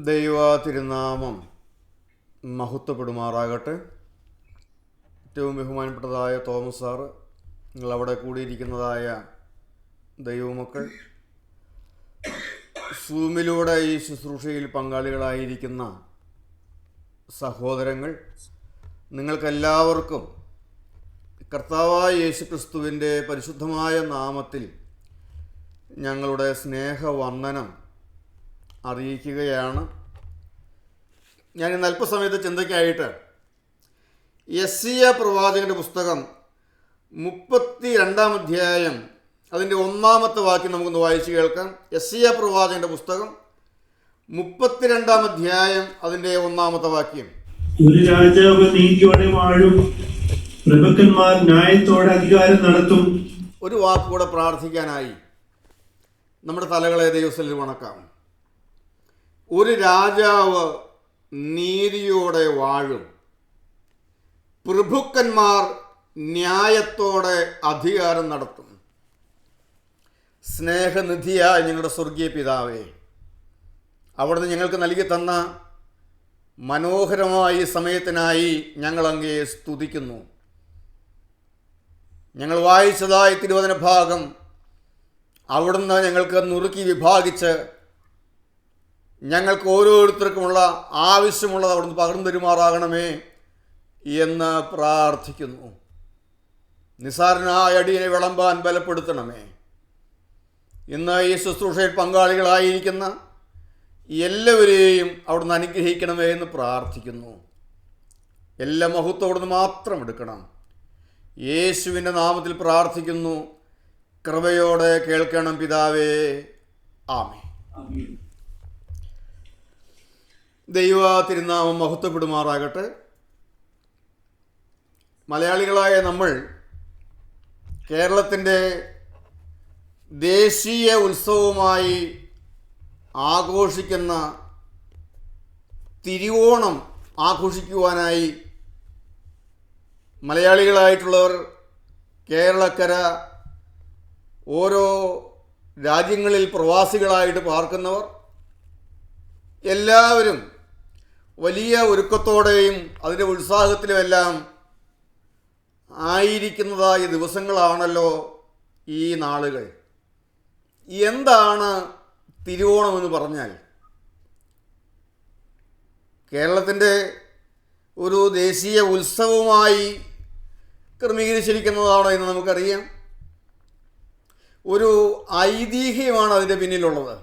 ദൈവ തിരുനാമം മഹത്വപ്പെടുമാറാകട്ടെ. ഏറ്റവും ബഹുമാനപ്പെട്ടതായ തോമസ് സാറ്, നിങ്ങളവിടെ കൂടിയിരിക്കുന്നതായ ദൈവമക്കൾ, സൂമിലൂടെ ഈ ശുശ്രൂഷയിൽ പങ്കാളികളായിരിക്കുന്ന സഹോദരങ്ങൾ, നിങ്ങൾക്കെല്ലാവർക്കും കർത്താവായ യേശുക്രിസ്തുവിൻ്റെ പരിശുദ്ധമായ നാമത്തിൽ ഞങ്ങളുടെ സ്നേഹവന്ദനം അറിയിക്കുകയാണ്. ഞാൻ ഇന്ന് അല്പസമയത്ത് ചിന്തയ്ക്കായിട്ട് യെശയ്യാ പ്രവാചകൻ്റെ പുസ്തകം 32-ാം അധ്യായം അതിൻ്റെ 1-ാമത്തെ വാക്യം നമുക്കൊന്ന് വായിച്ച് കേൾക്കാം. യെശയ്യാ പ്രവാചകൻ്റെ പുസ്തകം 32-ാം അധ്യായം അതിൻ്റെ 1-ാമത്തെ വാക്യം. ഒരു രാജാവ് നീതിയോടെ വാഴും, പ്രഭുക്കന്മാർ ന്യായത്തോടെ അധികാരം നടത്തും. ഒരു വാക്കുകൂടെ പ്രാർത്ഥിക്കാനായി നമ്മുടെ തലകളെ ദൈവസ്ഥലിൽ വണക്കാം. ഒരു രാജാവ് നീതിയോടെ വാഴും, പ്രഭുക്കന്മാർ ന്യായത്തോടെ അധികാരം നടത്തും. സ്നേഹനിധിയായ ഞങ്ങളുടെ സ്വർഗീയ പിതാവേ, അവിടുന്ന് ഞങ്ങൾക്ക് നൽകി തന്ന മനോഹരമായ ഈ സമയത്തിനായി ഞങ്ങൾ അങ്ങയെ സ്തുതിക്കുന്നു. ഞങ്ങൾ വായിച്ചതായ തിരുവചന ഭാഗം അവിടുന്ന് ഞങ്ങൾക്ക് നുറുക്കി വിഭാഗിച്ച് ഞങ്ങൾക്ക് ഓരോരുത്തർക്കുമുള്ള ആവശ്യമുള്ളത് അവിടുന്ന് പകർന്നു തരുമാറാകണമേ എന്ന് പ്രാർത്ഥിക്കുന്നു. നിസ്സാരനായ അടിയനെ വിളമ്പാൻ ബലപ്പെടുത്തണമേ. ഇന്ന് ഈ ശുശ്രൂഷയിൽ പങ്കാളികളായിരിക്കുന്ന എല്ലാവരെയും അവിടുന്ന് അനുഗ്രഹിക്കണമേ എന്ന് പ്രാർത്ഥിക്കുന്നു. എല്ലാ മഹത്വം അവിടുന്ന് മാത്രം എടുക്കണം. യേശുവിൻ്റെ നാമത്തിൽ പ്രാർത്ഥിക്കുന്നു. കൃപയോടെ കേൾക്കണം പിതാവേ, ആമേൻ. ദൈവ തിരുനാമം മഹത്വപ്പെടുമാറാകട്ടെ. മലയാളികളായ നമ്മൾ കേരളത്തിൻ്റെ ദേശീയ ഉത്സവമായി ആഘോഷിക്കുന്ന തിരുവോണം ആഘോഷിക്കുവാനായി മലയാളികളായിട്ടുള്ളവർ, കേരളക്കര, ഓരോ രാജ്യങ്ങളിൽ പ്രവാസികളായിട്ട് പാർക്കുന്നവർ എല്ലാവരും വലിയ ഒരുക്കത്തോടെയും അതിൻ്റെ ഉത്സാഹത്തിലുമെല്ലാം ആയിരിക്കുന്നതായ ദിവസങ്ങളാണല്ലോ ഈ നാളുകൾ. എന്താണ് തിരുവോണമെന്ന് പറഞ്ഞാൽ? കേരളത്തിൻ്റെ ഒരു ദേശീയ ഉത്സവമായി ക്രമീകരിച്ചിരിക്കുന്നതാണോ എന്ന് നമുക്കറിയാം. ഒരു ഐതിഹ്യമാണ് അതിൻ്റെ പിന്നിലുള്ളത്.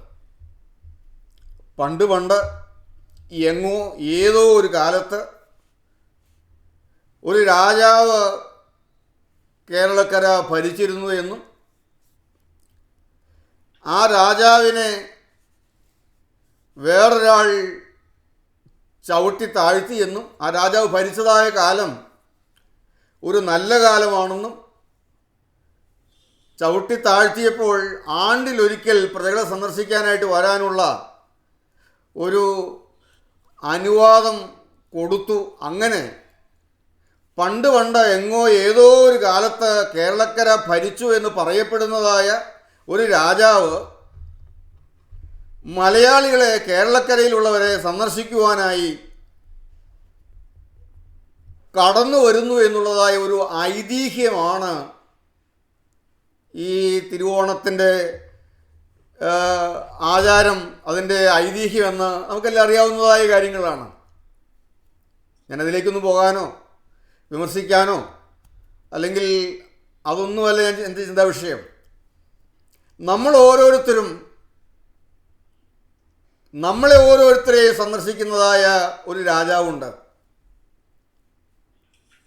പണ്ട് എങ്ങോ ഏതോ ഒരു കാലത്ത് ഒരു രാജാവ് കേരളക്കര ഭരിച്ചിരുന്നു എന്നും ആ രാജാവിനെ വേറൊരാൾ ചവിട്ടി താഴ്ത്തിയെന്നും ആ രാജാവ് ഭരിച്ചതായ കാലം ഒരു നല്ല കാലമാണെന്നും ചവിട്ടി താഴ്ത്തിയപ്പോൾ ആണ്ടിലൊരിക്കൽ പ്രജകളെ സന്ദർശിക്കാനായിട്ട് വരാനുള്ള ഒരു അനുവാദം കൊടുത്തു. അങ്ങനെ പണ്ട് എങ്ങോ ഏതോ ഒരു കാലത്ത് കേരളക്കര ഭരിച്ചു എന്ന് പറയപ്പെടുന്നതായ ഒരു രാജാവ് മലയാളികളെ, കേരളക്കരയിലുള്ളവരെ സന്ദർശിക്കുവാനായി കടന്നു വരുന്നു എന്നുള്ളതായ ഒരു ഐതിഹ്യമാണ് ഈ തിരുവോണത്തിൻ്റെ ആചാരം, അതിൻ്റെ ഐതിഹ്യമെന്ന് നമുക്കെല്ലാം അറിയാവുന്നതായ കാര്യങ്ങളാണ്. ഞാനതിലേക്കൊന്ന് പോകാനോ വിമർശിക്കാനോ അല്ലെങ്കിൽ അതൊന്നുമല്ല എൻ്റെ ചിന്താ വിഷയം. നമ്മളെ ഓരോരുത്തരെയും സന്ദർശിക്കുന്നതായ ഒരു രാജാവുണ്ട്.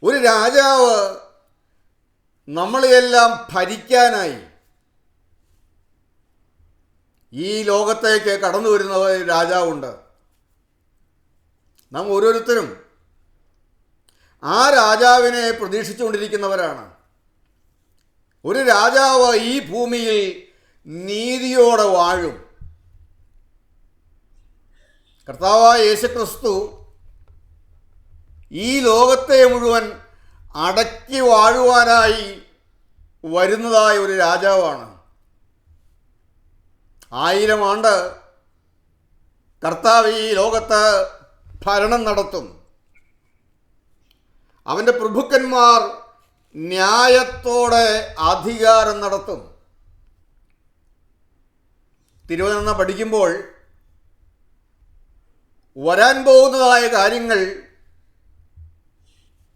ഒരു രാജാവ് നമ്മളെയെല്ലാം ഭരിക്കാനായി ഈ ലോകത്തേക്ക് കടന്നു വരുന്ന ഒരു രാജാവുണ്ട്. നാം ഓരോരുത്തരും ആ രാജാവിനെ പ്രതീക്ഷിച്ചുകൊണ്ടിരിക്കുന്നവരാണ്. ഒരു രാജാവ് ഈ ഭൂമിയിൽ നീതിയോടെ വാഴും. കർത്താവായ യേശുക്രിസ്തു ഈ ലോകത്തെ മുഴുവൻ അടക്കി വാഴുവാനായി വരുന്നതായ ഒരു രാജാവാണ്. 1000 ആണ്ട് കർത്താവ് ഈ ലോകത്ത് ഭരണം നടത്തും. അവൻ്റെ പ്രഭുക്കന്മാർ ന്യായത്തോടെ അധികാരം നടത്തും. തിരുവചനം പഠിക്കുമ്പോൾ വരാൻ പോകുന്നതായ കാര്യങ്ങൾ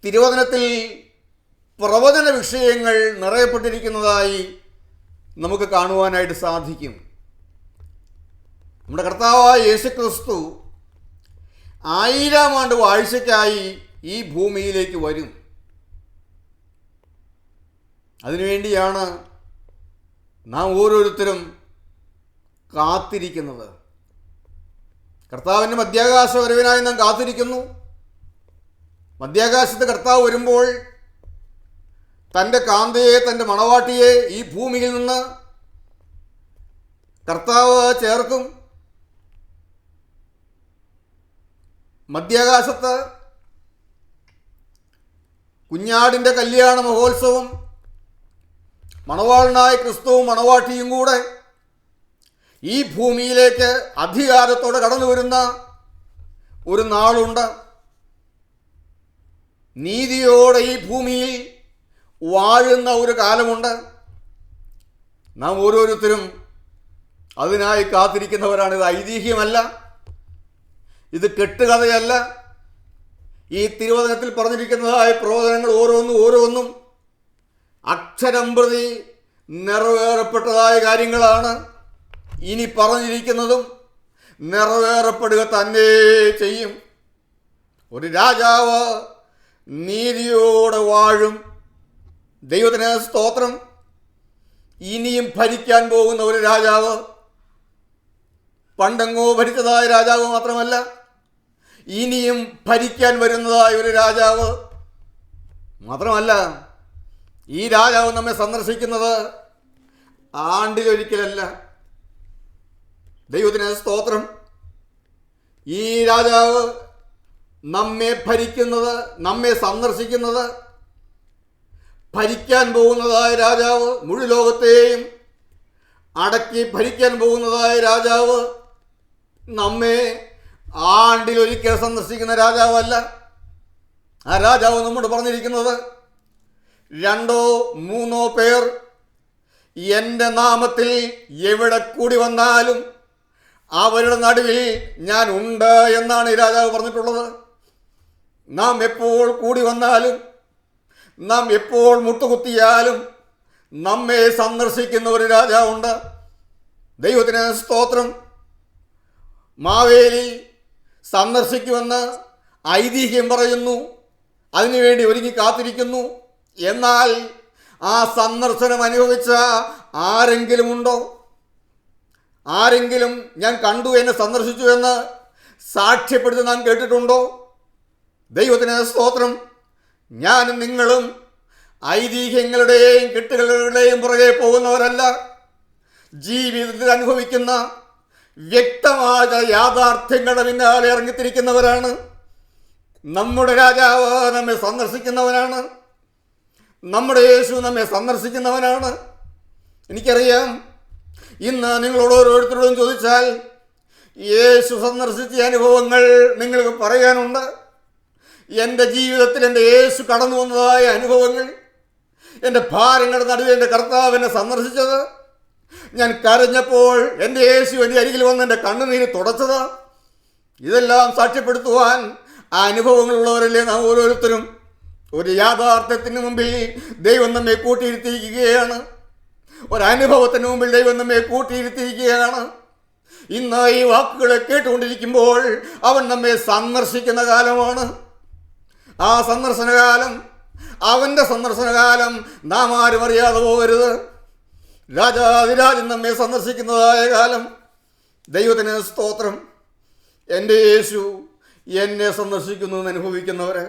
തിരുവചനത്തിൽ പ്രവചന വിഷയങ്ങൾ നിറയപ്പെട്ടിരിക്കുന്നതായി നമുക്ക് കാണുവാനായിട്ട് സാധിക്കും. നമ്മുടെ കർത്താവായ യേശുക്രിസ്തു 1000 ആണ്ട് വാഴ്ചയ്ക്കായി ഈ ഭൂമിയിലേക്ക് വരും. അതിനുവേണ്ടിയാണ് നാം ഓരോരുത്തരും കാത്തിരിക്കുന്നത്. കർത്താവിൻ്റെ മധ്യാകാശ വരവിനായി നാം കാത്തിരിക്കുന്നു. മധ്യാകാശത്ത് കർത്താവ് വരുമ്പോൾ തൻ്റെ കാന്തയെ, തൻ്റെ മണവാട്ടിയെ ഈ ഭൂമിയിൽ നിന്ന് കർത്താവ് ചേർക്കും. മധ്യാകാശത്ത് കുഞ്ഞാടിൻ്റെ കല്യാണ മഹോത്സവം, മണവാളനായ ക്രിസ്തുവും മണവാട്ടിയും കൂടെ ഈ ഭൂമിയിലേക്ക് അധികാരത്തോടെ കടന്നു വരുന്ന ഒരു നാളുണ്ട്. നീതിയോടെ ഈ ഭൂമിയിൽ വാഴുന്ന ഒരു കാലമുണ്ട്. നാം ഓരോരുത്തരും അതിനായി കാത്തിരിക്കുന്നവരാണ്. ഇത് ഐതിഹ്യമല്ല, ഇത് കെട്ടുകഥയല്ല. ഈ തിരുവചനത്തിൽ പറഞ്ഞിരിക്കുന്നതായ പ്രവചനങ്ങൾ ഓരോന്നും അക്ഷരം പ്രതി നിറവേറപ്പെട്ടതായ കാര്യങ്ങളാണ്. ഇനി പറഞ്ഞിരിക്കുന്നതും നിറവേറപ്പെടുക തന്നെ ചെയ്യും. ഒരു രാജാവ് നീതിയോടെ വാഴും. ദൈവത്തിന് സ്തോത്രം. ഇനിയും ഭരിക്കാൻ പോകുന്ന ഒരു രാജാവ്, പണ്ടെങ്ങോ ഭരിച്ചതായ രാജാവ് മാത്രമല്ല, ഇനിയും ഭരിക്കാൻ വരുന്നതായ ഒരു രാജാവ് മാത്രമല്ല. ഈ രാജാവ് നമ്മെ സന്ദർശിക്കുന്നത് ആണ്ടിലൊരിക്കലല്ല. ദൈവത്തിന് സ്തോത്രം. ഈ രാജാവ് നമ്മെ ഭരിക്കുന്നത്, നമ്മെ സന്ദർശിക്കുന്നത്, ഭരിക്കാൻ പോകുന്നതായ രാജാവ്, മുഴു ലോകത്തെയും അടക്കി ഭരിക്കാൻ പോകുന്നതായ രാജാവ് നമ്മെ ആണ്ടിലൊരിക്കൽ സന്ദർശിക്കുന്ന രാജാവല്ല. ആ രാജാവ് നമ്മോട് പറഞ്ഞിരിക്കുന്നത്, 2 or 3 പേർ എൻ്റെ നാമത്തിൽ എവിടെ കൂടി വന്നാലും അവരുടെ നടുവിൽ ഞാൻ ഉണ്ട് എന്നാണ് ഈ രാജാവ് പറഞ്ഞിട്ടുള്ളത്. നാം എപ്പോൾ കൂടി വന്നാലും, നാം എപ്പോൾ മുട്ടുകുത്തിയാലും നമ്മെ സന്ദർശിക്കുന്ന ഒരു രാജാവുണ്ട്. ദൈവത്തിന് സ്തോത്രം. മാവേലി സന്ദർശിക്കുമെന്ന് ഐതിഹ്യം പറയുന്നു. അതിനുവേണ്ടി ഒരുങ്ങി കാത്തിരിക്കുന്നു. എന്നാൽ ആ സന്ദർശനം അനുഭവിച്ച ആരെങ്കിലും ഉണ്ടോ? ആരെങ്കിലും ഞാൻ കണ്ടു, എന്നെ സന്ദർശിച്ചു എന്ന് സാക്ഷ്യപ്പെടുത്തി നാം കേട്ടിട്ടുണ്ടോ? ദൈവത്തിന് സ്തോത്രം. ഞാനും നിങ്ങളും ഐതിഹ്യങ്ങളുടെയും കെട്ടുകളുടെയും പുറകെ പോകുന്നവരല്ല. ജീവിതത്തിൽ അനുഭവിക്കുന്ന വ്യക്തമായ യാഥാർത്ഥ്യങ്ങളുടെ പിന്നാലെ ഇറങ്ങിത്തിരിക്കുന്നവരാണ്. നമ്മുടെ രാജാവ് നമ്മെ സന്ദർശിക്കുന്നവനാണ്. നമ്മുടെ യേശു നമ്മെ സന്ദർശിക്കുന്നവനാണ്. എനിക്കറിയാം, ഇന്ന് നിങ്ങളോട് ഓരോരുത്തരോടും ചോദിച്ചാൽ യേശു സന്ദർശിച്ച അനുഭവങ്ങൾ നിങ്ങൾക്ക് പറയാനുണ്ട്. എൻ്റെ ജീവിതത്തിൽ എൻ്റെ യേശു കടന്നു വന്നതായ അനുഭവങ്ങൾ, എൻ്റെ ഭാരങ്ങളുടെ നടുവിൽ എൻ്റെ കർത്താവ് എന്നെ സന്ദർശിച്ചത്, ഞാൻ കരഞ്ഞപ്പോൾ എൻ്റെ യേശു എൻ്റെ അരികിൽ വന്ന് എൻ്റെ കണ്ണുനീര് തുടച്ചത്, ഇതെല്ലാം സാക്ഷ്യപ്പെടുത്തുവാൻ ആ അനുഭവങ്ങളുള്ളവരല്ലേ നാം ഓരോരുത്തരും. ഒരു യാഥാർത്ഥ്യത്തിന് മുമ്പിൽ ദൈവം നമ്മെ കൂട്ടിയിരുത്തിയിരിക്കുകയാണ്. ഒരനുഭവത്തിന് മുമ്പിൽ ദൈവം നമ്മെ കൂട്ടിയിരുത്തിയിരിക്കുകയാണ്. ഇന്ന് ഈ വാക്കുകളെ കേട്ടുകൊണ്ടിരിക്കുമ്പോൾ അവൻ നമ്മെ സന്ദർശിക്കുന്ന കാലമാണ്. ആ സന്ദർശനകാലം, അവൻ്റെ സന്ദർശനകാലം നാം ആരും അറിയാതെ പോകരുത്. രാജാതിരാജൻ നമ്മെ സന്ദർശിക്കുന്നതായ കാലം. ദൈവത്തിന് സ്തോത്രം. എൻ്റെ യേശു എന്നെ സന്ദർശിക്കുന്നു എന്ന് അനുഭവിക്കുന്നവരെ,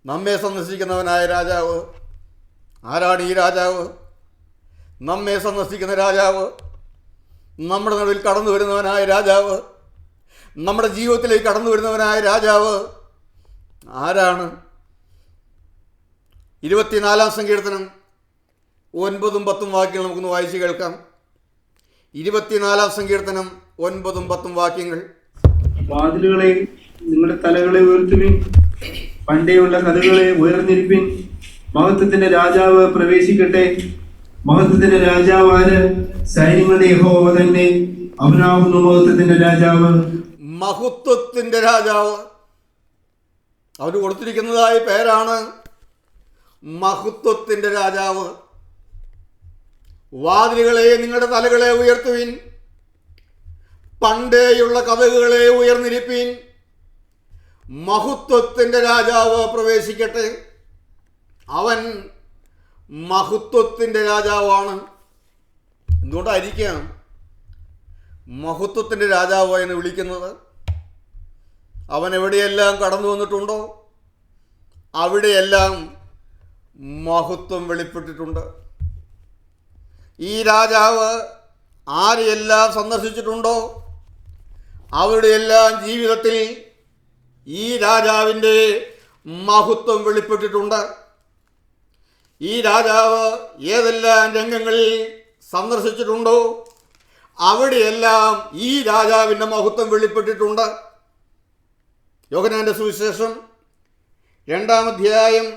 നമ്മെ സന്ദർശിക്കുന്നവനായ രാജാവ് ആരാണ്? ഈ രാജാവ്, നമ്മെ സന്ദർശിക്കുന്ന രാജാവ്, നമ്മുടെ നടുവിൽ കടന്നു വരുന്നവനായ രാജാവ്, നമ്മുടെ ജീവിതത്തിലേക്ക് കടന്നു വരുന്നവനായ രാജാവ് ആരാണ്? 24-ാം സങ്കീർത്തനം 9-10 വാക്യങ്ങൾ നമുക്കൊന്ന് വായിച്ച് കേൾക്കാം. 24-ാം സങ്കീർത്തനം 9-10 വാക്യങ്ങൾ. വാതിലുകളെ നിങ്ങളുടെ തലകളെ ഉയർത്തുവിൻ, പണ്ടേയുള്ള കഥകളെ ഉയർന്നിരിപ്പിൻ. മഹത്വത്തിന്റെ രാജാവ് പ്രവേശിക്കട്ടെ. മഹത്വത്തിന്റെ രാജാവ് ആര്? സൈന്യങ്ങളുടെ യഹോവ തന്നെ, അവനാകുന്നു മഹത്വത്തിന്റെ രാജാവ്. മഹത്വത്തിൻ്റെ രാജാവ്. അവന് കൊടുത്തിരിക്കുന്നതായ പേരാണ് മഹത്വത്തിൻ്റെ രാജാവ്. വാതിലുകളെ നിങ്ങളുടെ തലകളെ ഉയർത്തുവിൻ, പണ്ടേയുള്ള കഥകളെ ഉയർന്നിരിപ്പീൻ. മഹത്വത്തിൻ്റെ രാജാവ് പ്രവേശിക്കട്ടെ. അവൻ മഹത്വത്തിൻ്റെ രാജാവാണ്. എന്തുകൊണ്ടായിരിക്കാം മഹത്വത്തിൻ്റെ രാജാവ് എന്ന് വിളിക്കുന്നത്? അവൻ എവിടെയെല്ലാം കടന്നു വന്നിട്ടുണ്ടോ അവിടെയെല്ലാം മഹത്വം വെളിപ്പെട്ടിട്ടുണ്ട്. ഈ രാജാവ് ആരെയെല്ലാം സന്ദർശിച്ചിട്ടുണ്ടോ അവരുടെയെല്ലാം ജീവിതത്തിൽ ഈ രാജാവിൻ്റെ മഹത്വം വെളിപ്പെട്ടിട്ടുണ്ട്. ഈ രാജാവ് ഏതെല്ലാം രംഗങ്ങളിൽ സന്ദർശിച്ചിട്ടുണ്ടോ അവിടെയെല്ലാം ഈ രാജാവിൻ്റെ മഹത്വം വെളിപ്പെട്ടിട്ടുണ്ട്. യോഹന്നാന്റെ സുവിശേഷം 2-ാം അധ്യായം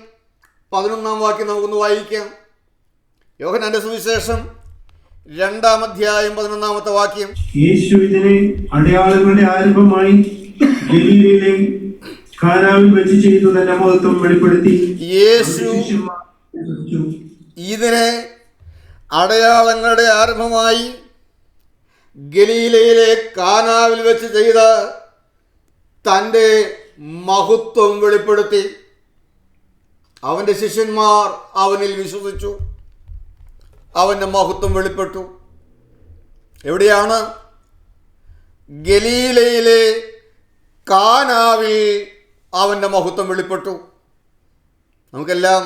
11-ാം വാക്യം നമുക്കൊന്ന് വായിക്കാം. യോഹന്നാന്റെ സുവിശേഷം 2-ാം അധ്യായം 11-ാമത്തെ വാക്യം. യേശു ഇതിനെ അടയാളങ്ങളുടെ ആരംഭമായി ഗലീലയിലെ കാനാവിൽ വെച്ച് ചെയ്തു തന്റെ മഹത്വം വെളിപ്പെടുത്തി. യേശു ഇതിനെ അടയാളങ്ങളുടെ ആരംഭമായി ഗലീലയിലെ കാനാവിൽ വെച്ച് ചെയ്ത തൻ്റെ മഹത്വം വെളിപ്പെടുത്തി. അവൻ്റെ ശിഷ്യന്മാർ അവനിൽ വിശ്വസിച്ചു. അവൻ്റെ മഹത്വം വെളിപ്പെട്ടു. എവിടെയാണ്? ഗലീലയിലെ കാനാവിൽ അവൻ്റെ മഹത്വം വെളിപ്പെട്ടു. നമുക്കെല്ലാം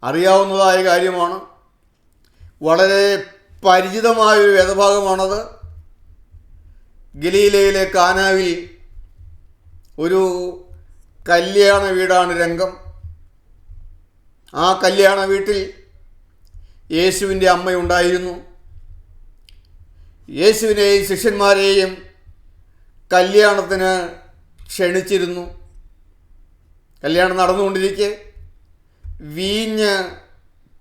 അറിയാവുന്നതായ കാര്യമാണ്. വളരെ പരിചിതമായൊരു വേദഭാഗമാണത്. ഗലീലയിലെ കാനാവിൽ ഒരു കല്യാണ വീടാണ് രംഗം. ആ കല്യാണ വീട്ടിൽ യേശുവിൻ്റെ അമ്മയുണ്ടായിരുന്നു. യേശുവിനെയും ശിഷ്യന്മാരെയും കല്യാണത്തിന് ക്ഷണിച്ചിരുന്നു. കല്യാണം നടന്നുകൊണ്ടിരിക്കെ വീഞ്ഞ്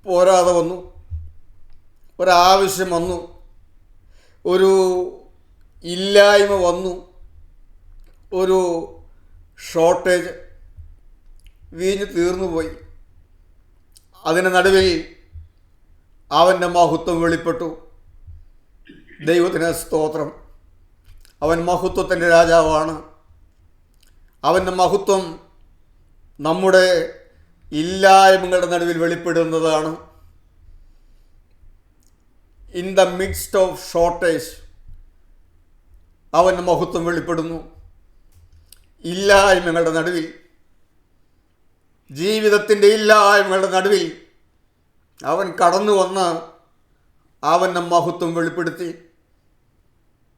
പോരാതെ വന്നു. ഒരാവശ്യം വന്നു, ഒരു ഇല്ലായ്മ വന്നു, ഒരു ഷോർട്ടേജ്. വീഞ്ഞ് തീർന്നുപോയി. അതിന് നടുവിൽ അവൻ്റെ മഹത്വം വെളിപ്പെട്ടു. ദൈവത്തിന് സ്തോത്രം. അവൻ മഹത്വത്തിൻ്റെ രാജാവാണ്. അവൻ്റെ മഹത്വം നമ്മുടെ ഇല്ലായ്മകളുടെ നടുവിൽ വെളിപ്പെടുന്നതാണ്. In the midst of shortage അവൻ്റെ മഹത്വം വെളിപ്പെടുന്നു. ഇല്ലായ്മകളുടെ നടുവിൽ, ജീവിതത്തിൻ്റെ ഇല്ലായ്മകളുടെ നടുവിൽ അവൻ കടന്നു വന്ന് അവൻ്റെ മഹത്വം വെളിപ്പെടുത്തി.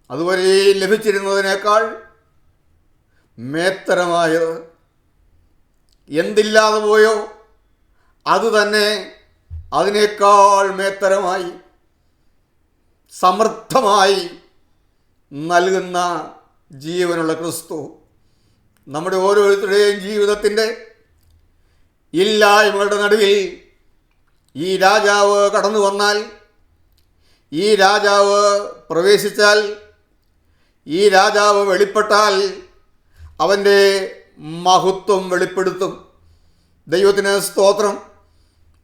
അതുവരെ ലഭിച്ചിരുന്നതിനേക്കാൾ മേത്തരമായത്, എന്തില്ലാതെ പോയോ അതുതന്നെ അതിനേക്കാൾ മേത്തരമായി സമൃദ്ധമായി നൽകുന്ന ജീവനുള്ള ക്രിസ്തു നമ്മുടെ ഓരോരുത്തരുടെയും ജീവിതത്തിൻ്റെ ഇല്ലായ്മകളുടെ നടുവിൽ ഈ രാജാവ് കടന്നു വന്നാൽ, ഈ രാജാവ് പ്രവേശിച്ചാൽ, ഈ രാജാവ് വെളിപ്പെട്ടാൽ അവൻ്റെ മഹത്വം വെളിപ്പെടുത്തും. ദൈവത്തിന് സ്തോത്രം.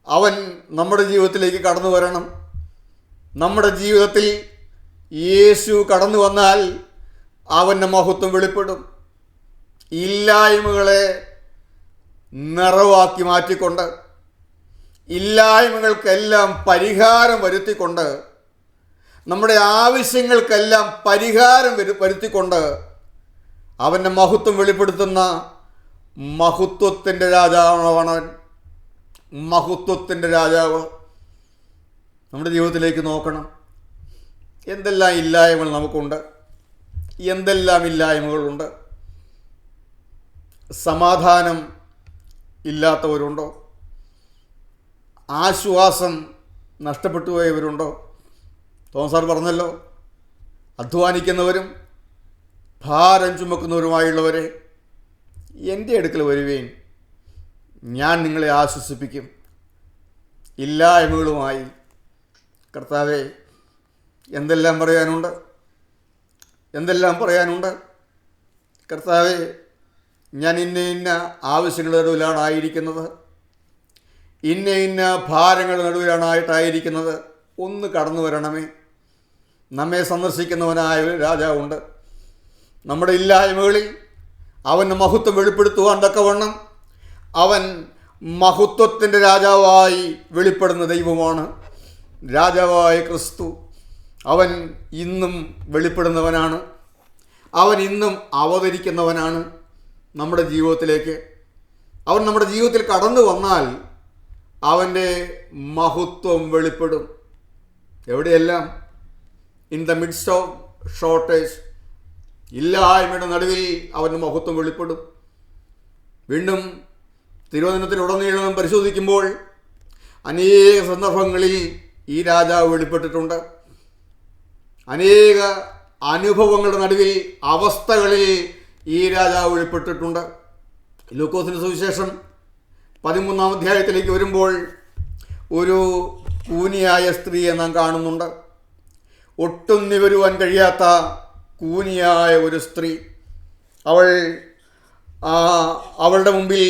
അവൻ നമ്മുടെ ജീവിതത്തിലേക്ക് കടന്നു വരണം. നമ്മുടെ ജീവിതത്തിൽ യേശു കടന്നു വന്നാൽ അവൻ്റെ മഹത്വം വെളിപ്പെടും. ഇല്ലായ്മകളെ നിറവാക്കി മാറ്റിക്കൊണ്ട്, ഇല്ലായ്മകൾക്കെല്ലാം പരിഹാരം വരുത്തിക്കൊണ്ട്, നമ്മുടെ ആവശ്യങ്ങൾക്കെല്ലാം പരിഹാരം വരുത്തിക്കൊണ്ട് അവൻ്റെ മഹത്വം വെളിപ്പെടുത്തുന്ന മഹത്വത്തിൻ്റെ രാജാവാണവൻ. മഹത്വത്തിൻ്റെ രാജാവ്. നമ്മുടെ ജീവിതത്തിലേക്ക് നോക്കണം. എന്തെല്ലാം ഇല്ലായ്മകൾ നമുക്കുണ്ട്, എന്തെല്ലാം ഇല്ലായ്മകളുണ്ട്. സമാധാനം ഇല്ലാത്തവരുണ്ടോ? ആശ്വാസം നഷ്ടപ്പെട്ടു പോയവരുണ്ടോ? തോമസ് സാർ പറഞ്ഞല്ലോ, അധ്വാനിക്കുന്നവരും ഭാരം ചുമക്കുന്നവരുമായുള്ളവരെ, എൻ്റെ അടുക്കൽ വരുവേൻ, ഞാൻ നിങ്ങളെ ആശ്വസിപ്പിക്കും. ഇല്ലായ്മകളുമായി കർത്താവേ, എന്തെല്ലാം പറയാനുണ്ട് കർത്താവേ. ഞാൻ ഇന്ന ആവശ്യങ്ങളുടെ നടുവിലാണ് ആയിരിക്കുന്നത്, ഇന്ന ഭാരങ്ങളുടെ നടുവിലാണായിട്ടായിരിക്കുന്നത്. ഒന്ന് കടന്നു വരണമേ. നമ്മെ സന്ദർശിക്കുന്നവനായ ഒരു രാജാവുണ്ട്. നമ്മുടെ ഇല്ലായ്മകളിൽ അവൻ്റെ മഹത്വം വെളിപ്പെടുത്തുവാൻ തക്കവണ്ണം അവൻ മഹത്വത്തിൻ്റെ രാജാവായി വെളിപ്പെടുന്ന ദൈവമാണ്. രാജാവായ ക്രിസ്തു അവൻ ഇന്നും വെളിപ്പെടുന്നവനാണ്. അവൻ ഇന്നും അവതരിക്കുന്നവനാണ് നമ്മുടെ ജീവിതത്തിലേക്ക്. അവൻ നമ്മുടെ ജീവിതത്തിൽ കടന്നു വന്നാൽ അവൻ്റെ മഹത്വം വെളിപ്പെടും. എവിടെയെല്ലാം? In the midst of shortage, ഇല്ലായ്മയുടെ നടുവിൽ അവൻ്റെ മഹത്വം വെളിപ്പെടും. വീണ്ടും തിരുവചനത്തിലുടനീളം പരിശോധിക്കുമ്പോൾ അനേക സന്ദർഭങ്ങളിൽ ഈ രാജാവ് വെളിപ്പെട്ടിട്ടുണ്ട്. അനേക അനുഭവങ്ങളുടെ നടുവിൽ, അവസ്ഥകളിൽ ഈ രാജാവ് വെളിപ്പെട്ടിട്ടുണ്ട്. ലൂക്കോസിൻ്റെ സുവിശേഷം 13-ാം അധ്യായത്തിലേക്ക് വരുമ്പോൾ ഒരു കൂനിയായ സ്ത്രീയെ നാം കാണുന്നുണ്ട്. ഒട്ടും നിവരുവാൻ കഴിയാത്ത കൂനിയായ ഒരു സ്ത്രീ. അവളുടെ മുമ്പിൽ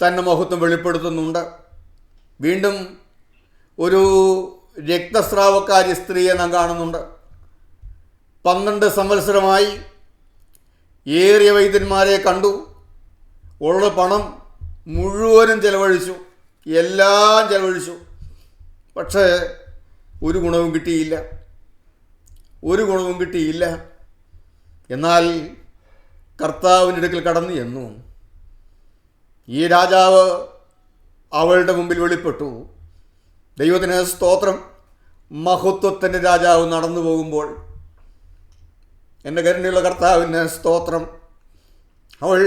തന്നെ മഹത്വം വെളിപ്പെടുത്തുന്നുണ്ട്. വീണ്ടും ഒരു രക്തസ്രാവക്കാരി സ്ത്രീയെ നാം കാണുന്നുണ്ട്. 12 സംവത്സരമായി ഏറിയ വൈദ്യന്മാരെ കണ്ടു, ഉള്ള പണം മുഴുവനും ചെലവഴിച്ചു, എല്ലാം ചെലവഴിച്ചു. പക്ഷേ ഒരു ഗുണവും കിട്ടിയില്ല. എന്നാൽ കർത്താവിൻ്റെ അടുക്കൽ കടന്നു ചെന്നു. ഈ രാജാവ് അവളുടെ മുമ്പിൽ വെളിപ്പെട്ടു. ദൈവത്തിന് സ്തോത്രം. മഹത്വത്തിൻ്റെ രാജാവ് നടന്നു പോകുമ്പോൾ, എൻ്റെ കരുണയുള്ള കർത്താവിന് സ്തോത്രം, അവൾ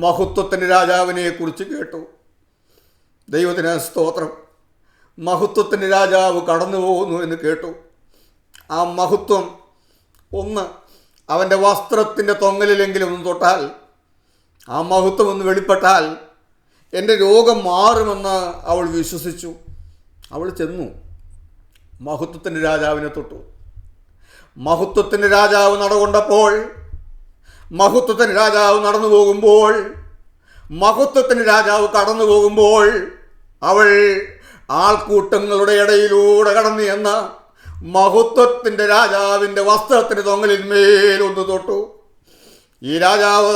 മഹത്വത്തിൻ്റെ രാജാവിനെ കുറിച്ച് കേട്ടു. ദൈവത്തിന് സ്തോത്രം. മഹത്വത്തിൻ്റെ രാജാവ് കടന്നു പോകുന്നു എന്ന് കേട്ടു. ആ മഹത്വം ഒന്ന് അവൻ്റെ വസ്ത്രത്തിൻ്റെ തൊങ്ങലിലെങ്കിലും ഒന്ന് തൊട്ടാൽ, ആ മഹത്വം ഒന്ന് വെളിപ്പെട്ടാൽ എൻ്റെ രോഗം മാറുമെന്ന് അവൾ വിശ്വസിച്ചു. അവൾ ചെന്നു മഹത്വത്തിൻ്റെ രാജാവിനെ തൊട്ടു. മഹത്വത്തിൻ്റെ രാജാവ് നടകൊണ്ടപ്പോൾ, മഹത്വത്തിൻ്റെ രാജാവ് നടന്നു പോകുമ്പോൾ, മഹത്വത്തിൻ്റെ രാജാവ് കടന്നു പോകുമ്പോൾ അവൾ ആൾക്കൂട്ടങ്ങളുടെ ഇടയിലൂടെ കടന്നു ചെന്ന് മഹത്വത്തിൻ്റെ രാജാവിൻ്റെ വസ്ത്രത്തിൻ്റെ തൊങ്ങലിന്മേലൊന്ന് തൊട്ടു. ഈ രാജാവ്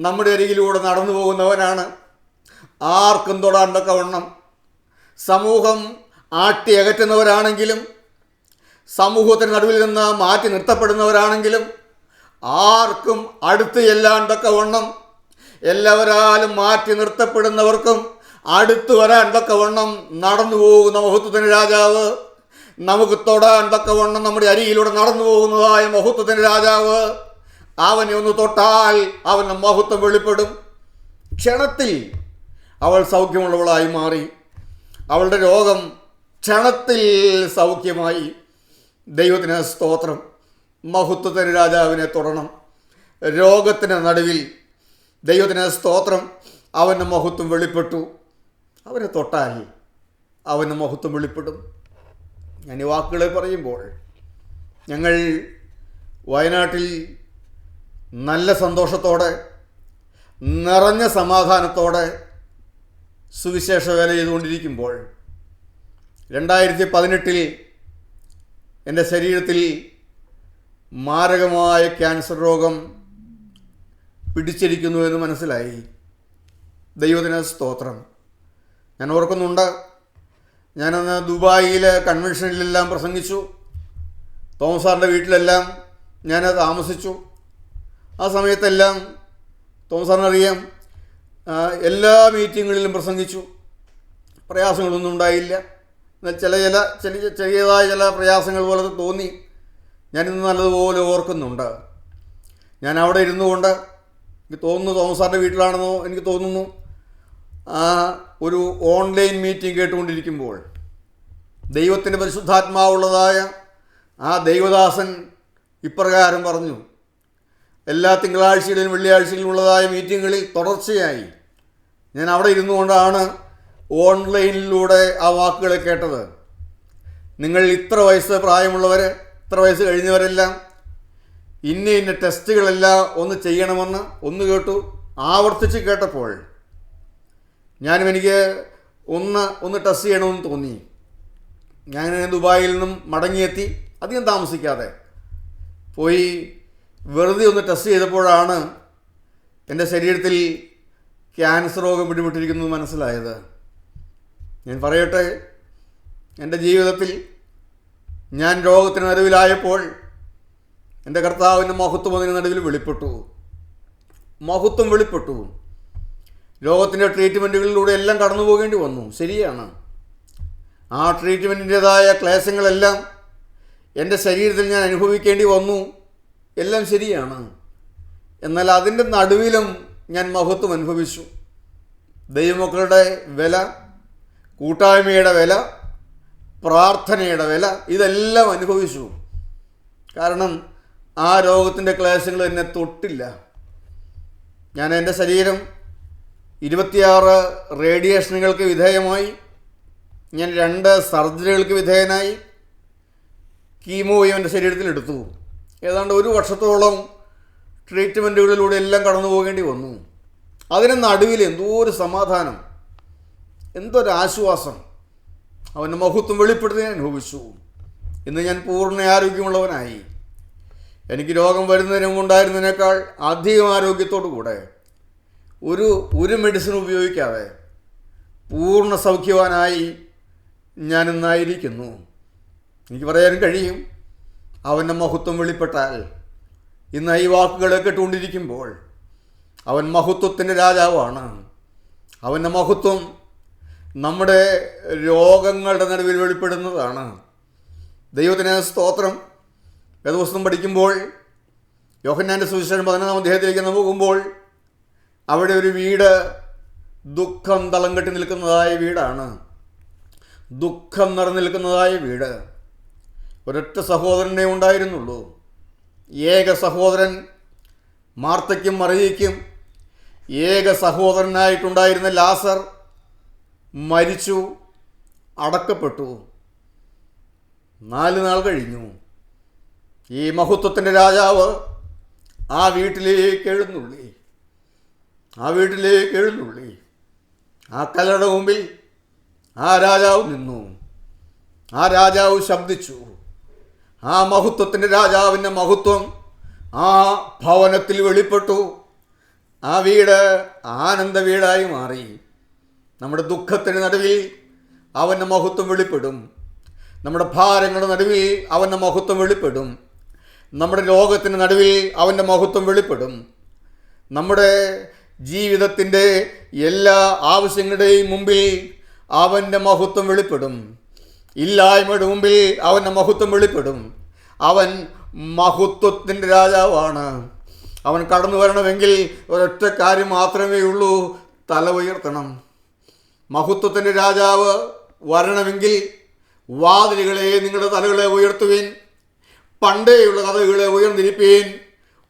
നമ്മുടെ അരികിലൂടെ നടന്നു പോകുന്നവനാണ്. ആർക്കും തൊടാൻ തക്കവണ്ണം സമൂഹം ആട്ടി അകറ്റുന്നവരാണെങ്കിലും, സമൂഹത്തിന് നടുവിൽ നിന്ന് മാറ്റി നിർത്തപ്പെടുന്നവരാണെങ്കിലും, ആർക്കും അടുത്ത് ചെല്ലാൻ തക്കവണ്ണം, എല്ലാവരാലും മാറ്റി നിർത്തപ്പെടുന്നവർക്കും അടുത്ത് വരാൻ തക്കവണ്ണം നടന്നു പോകുന്ന മഹത്വത്തിൻ്റെ രാജാവ്, നമുക്ക് തൊടാൻ തക്കവണ്ണം നമ്മുടെ അരികിലൂടെ നടന്നു പോകുന്നതായ മഹത്വത്തിൻ്റെ രാജാവ്, അവനെ ഒന്ന് തൊട്ടാൽ അവൻ്റെ മഹത്വം വെളിപ്പെടും. ക്ഷണത്തിൽ അവൾ സൗഖ്യമുള്ളവളായി മാറി. അവളുടെ രോഗം ക്ഷണത്തിൽ സൗഖ്യമായി. ദൈവത്തിന് സ്തോത്രം. മഹത്വത്തിൻ്റെ രാജാവിനെ തൊടണം. രോഗത്തിന് നടുവിൽ ദൈവത്തിന് സ്തോത്രം, അവൻ്റെ മഹത്വം വെളിപ്പെട്ടു. അവനെ തൊട്ടാൽ അവൻ്റെ മഹത്വം വെളിപ്പെടും. ഞാൻ ഈ വാക്കുകളെ പറയുമ്പോൾ, ഞങ്ങൾ വയനാട്ടിൽ നല്ല സന്തോഷത്തോടെ, നിറഞ്ഞ സമാധാനത്തോടെ സുവിശേഷ വേല ചെയ്തുകൊണ്ടിരിക്കുമ്പോൾ 2018 എൻ്റെ ശരീരത്തിൽ മാരകമായ ക്യാൻസർ രോഗം പിടിച്ചിരിക്കുന്നു എന്ന് മനസ്സിലായി. ദൈവത്തിന് സ്തോത്രം. ഞാൻ ഓർക്കുന്നുണ്ട്, ഞാനന്ന് ദുബായിലെ കൺവെൻഷനിലെല്ലാം പ്രസംഗിച്ചു. തോമസ് സാറിൻ്റെ വീട്ടിലെല്ലാം ഞാൻ താമസിച്ചു. ആ സമയത്തെല്ലാം തോമസ് സാറിനറിയാം, എല്ലാ മീറ്റിങ്ങുകളിലും പ്രസംഗിച്ചു. പ്രയാസങ്ങളൊന്നും ഉണ്ടായില്ല. എന്നാൽ ചെറിയതായ ചില പ്രയാസങ്ങൾ പോലെ തോന്നി. ഞാനിന്ന് നല്ലതുപോലെ ഓർക്കുന്നുണ്ട്. ഞാൻ അവിടെ ഇരുന്നു കൊണ്ട്, എനിക്ക് തോന്നുന്നു തോമസ് സാറിൻ്റെ വീട്ടിലാണെന്നോ എനിക്ക് തോന്നുന്നു, ഒരു ഓൺലൈൻ മീറ്റിംഗ് കേട്ടുകൊണ്ടിരിക്കുമ്പോൾ ദൈവത്തിൻ്റെ പരിശുദ്ധാത്മാവുള്ളതായ ആ ദൈവദാസൻ ഇപ്രകാരം പറഞ്ഞു: എല്ലാ തിങ്കളാഴ്ചകളിലും വെള്ളിയാഴ്ചകളിലും ഉള്ളതായ മീറ്റിങ്ങുകളിൽ തുടർച്ചയായി ഞാൻ അവിടെ ഇരുന്നു കൊണ്ടാണ് ഓൺലൈനിലൂടെ ആ വാക്കുകൾ കേട്ടത്. നിങ്ങൾ ഇത്ര വയസ്സ് പ്രായമുള്ളവർ, ഇത്ര വയസ്സ് കഴിഞ്ഞവരെല്ലാം ഇന്ന ടെസ്റ്റുകളെല്ലാം ഒന്ന് ചെയ്യണമെന്ന് ഒന്ന് കേട്ടു. ആവർത്തിച്ച് കേട്ടപ്പോൾ എനിക്ക് ഒന്ന് ടെസ്റ്റ് ചെയ്യണമെന്ന് തോന്നി. ഞാൻ ദുബായിൽ നിന്നും മടങ്ങിയെത്തി. അധികം താമസിക്കാതെ പോയി വെറുതെ ഒന്ന് ടെസ്റ്റ് ചെയ്തപ്പോഴാണ് എൻ്റെ ശരീരത്തിൽ ക്യാൻസർ രോഗം പിടിപെട്ടിരിക്കുന്നത് മനസ്സിലായത്. ഞാൻ പറയട്ടെ, എൻ്റെ ജീവിതത്തിൽ ഞാൻ രോഗത്തിന് നടുവിലായപ്പോൾ എൻ്റെ കർത്താവിൻ്റെ മഹത്വം അതിന് നടുവിൽ വെളിപ്പെട്ടു. രോഗത്തിൻ്റെ ട്രീറ്റ്മെൻറ്റുകളിലൂടെ എല്ലാം കടന്നു പോകേണ്ടി വന്നു. ശരിയാണ്, ആ ട്രീറ്റ്മെൻറ്റിൻ്റേതായ ക്ലേശങ്ങളെല്ലാം എൻ്റെ ശരീരത്തിൽ ഞാൻ അനുഭവിക്കേണ്ടി വന്നു. എല്ലാം ശരിയാണ്. എന്നാൽ അതിൻ്റെ നടുവിലും ഞാൻ മഹത്വം അനുഭവിച്ചു. ദൈവമക്കളുടെ വില, കൂട്ടായ്മയുടെ വില, പ്രാർത്ഥനയുടെ വില, ഇതെല്ലാം അനുഭവിച്ചു. കാരണം ആ രോഗത്തിൻ്റെ ക്ലേശങ്ങൾ എന്നെ തൊട്ടില്ല. ഞാൻ എൻ്റെ ശരീരം 26 റേഡിയേഷനുകൾക്ക് വിധേയമായി. ഞാൻ 2 സർജറികൾക്ക് വിധേയനായി. കീമോയും എൻ്റെ ശരീരത്തിലെടുത്തു. ഏതാണ്ട് 1 വർഷത്തോളം ട്രീറ്റ്മെൻറ്റുകളിലൂടെ എല്ലാം കടന്നു പോകേണ്ടി വന്നു. അതിന് നടുവിൽ എന്തോ ഒരു സമാധാനം, എന്തൊരാശ്വാസം, അവൻ്റെ മഹത്വം വെളിപ്പെടുത്തി ഞാൻ അനുഭവിച്ചു. ഇന്ന് ഞാൻ പൂർണ്ണ ആരോഗ്യമുള്ളവനായി. എനിക്ക് രോഗം വരുന്നതിന് മുമ്പുണ്ടായിരുന്നതിനേക്കാൾ അധികം ആരോഗ്യത്തോടു കൂടെ ഒരു മെഡിസിൻ ഉപയോഗിക്കാതെ പൂർണ്ണ സൗഖ്യവാനായി ഞാനിന്നായിരിക്കുന്നു. എനിക്ക് പറയാൻ കഴിയും, അവൻ്റെ മഹത്വം വെളിപ്പെട്ടാൽ, ഇന്ന് ഈ വാക്കുകൾ കേട്ടുകൊണ്ടിരിക്കുമ്പോൾ അവൻ മഹത്വത്തിൻ്റെ രാജാവാണ്. അവൻ്റെ മഹത്വം നമ്മുടെ രോഗങ്ങളുടെ നടുവിൽ വെളിപ്പെടുന്നതാണ്. ദൈവത്തിന് സ്തോത്രം. വേദപുസ്തകം പഠിക്കുമ്പോൾ യോഹന്നാൻ്റെ സുവിശേഷം 11-ാം അധ്യായത്തിലേക്ക് നമ്മൾ പോകുമ്പോൾ അവിടെ ഒരു വീട് ദുഃഖം തളം കെട്ടി നിൽക്കുന്നതായ വീടാണ്. ദുഃഖം നിറഞ്ഞു നിൽക്കുന്നതായ വീട്. ഒരൊറ്റ സഹോദരനെ ഉണ്ടായിരുന്നുള്ളൂ. ഏക സഹോദരൻ, മാർത്തയ്ക്കും മറിയയ്ക്കും ഏക സഹോദരനായിട്ടുണ്ടായിരുന്ന ലാസർ മരിച്ചു, അടക്കപ്പെട്ടു. 4 നാൾ കഴിഞ്ഞു. ഈ മഹത്വത്തിൻ്റെ രാജാവ് ആ വീട്ടിലേക്ക് എഴുന്നള്ളി. ആ കല്ലറയുടെ മുമ്പിൽ ആ രാജാവ് നിന്നു. ആ രാജാവ് ശബ്ദിച്ചു. ആ മഹത്വത്തിൻ്റെ രാജാവിൻ്റെ മഹത്വം ആ ഭവനത്തിൽ വെളിപ്പെട്ടു. ആ വീട് ആനന്ദ വീടായി മാറി. നമ്മുടെ ദുഃഖത്തിന് നടുവിൽ അവൻ്റെ മഹത്വം വെളിപ്പെടും. നമ്മുടെ ഭാരങ്ങളുടെ നടുവിൽ അവൻ്റെ മഹത്വം വെളിപ്പെടും. നമ്മുടെ രോഗത്തിന് നടുവിൽ അവൻ്റെ മഹത്വം വെളിപ്പെടും. നമ്മുടെ ജീവിതത്തിൻ്റെ എല്ലാ ആവശ്യങ്ങളുടെയും മുമ്പിൽ അവൻ്റെ മഹത്വം വെളിപ്പെടും. ഇല്ലായ്മയുടെ മുമ്പിൽ അവൻ്റെ മഹത്വം വെളിപ്പെടും. അവൻ മഹത്വത്തിൻ്റെ രാജാവാണ്. അവൻ കടന്നു വരണമെങ്കിൽ ഒരൊറ്റ കാര്യം മാത്രമേ ഉള്ളൂ, തല ഉയർത്തണം. മഹത്വത്തിൻ്റെ രാജാവ് വരണമെങ്കിൽ വാതിലുകളെ, നിങ്ങളുടെ തലകളെ ഉയർത്തുവിൻ, പണ്ടേയുള്ള കഥകളെ ഉയർന്നിരിപ്പീൻ.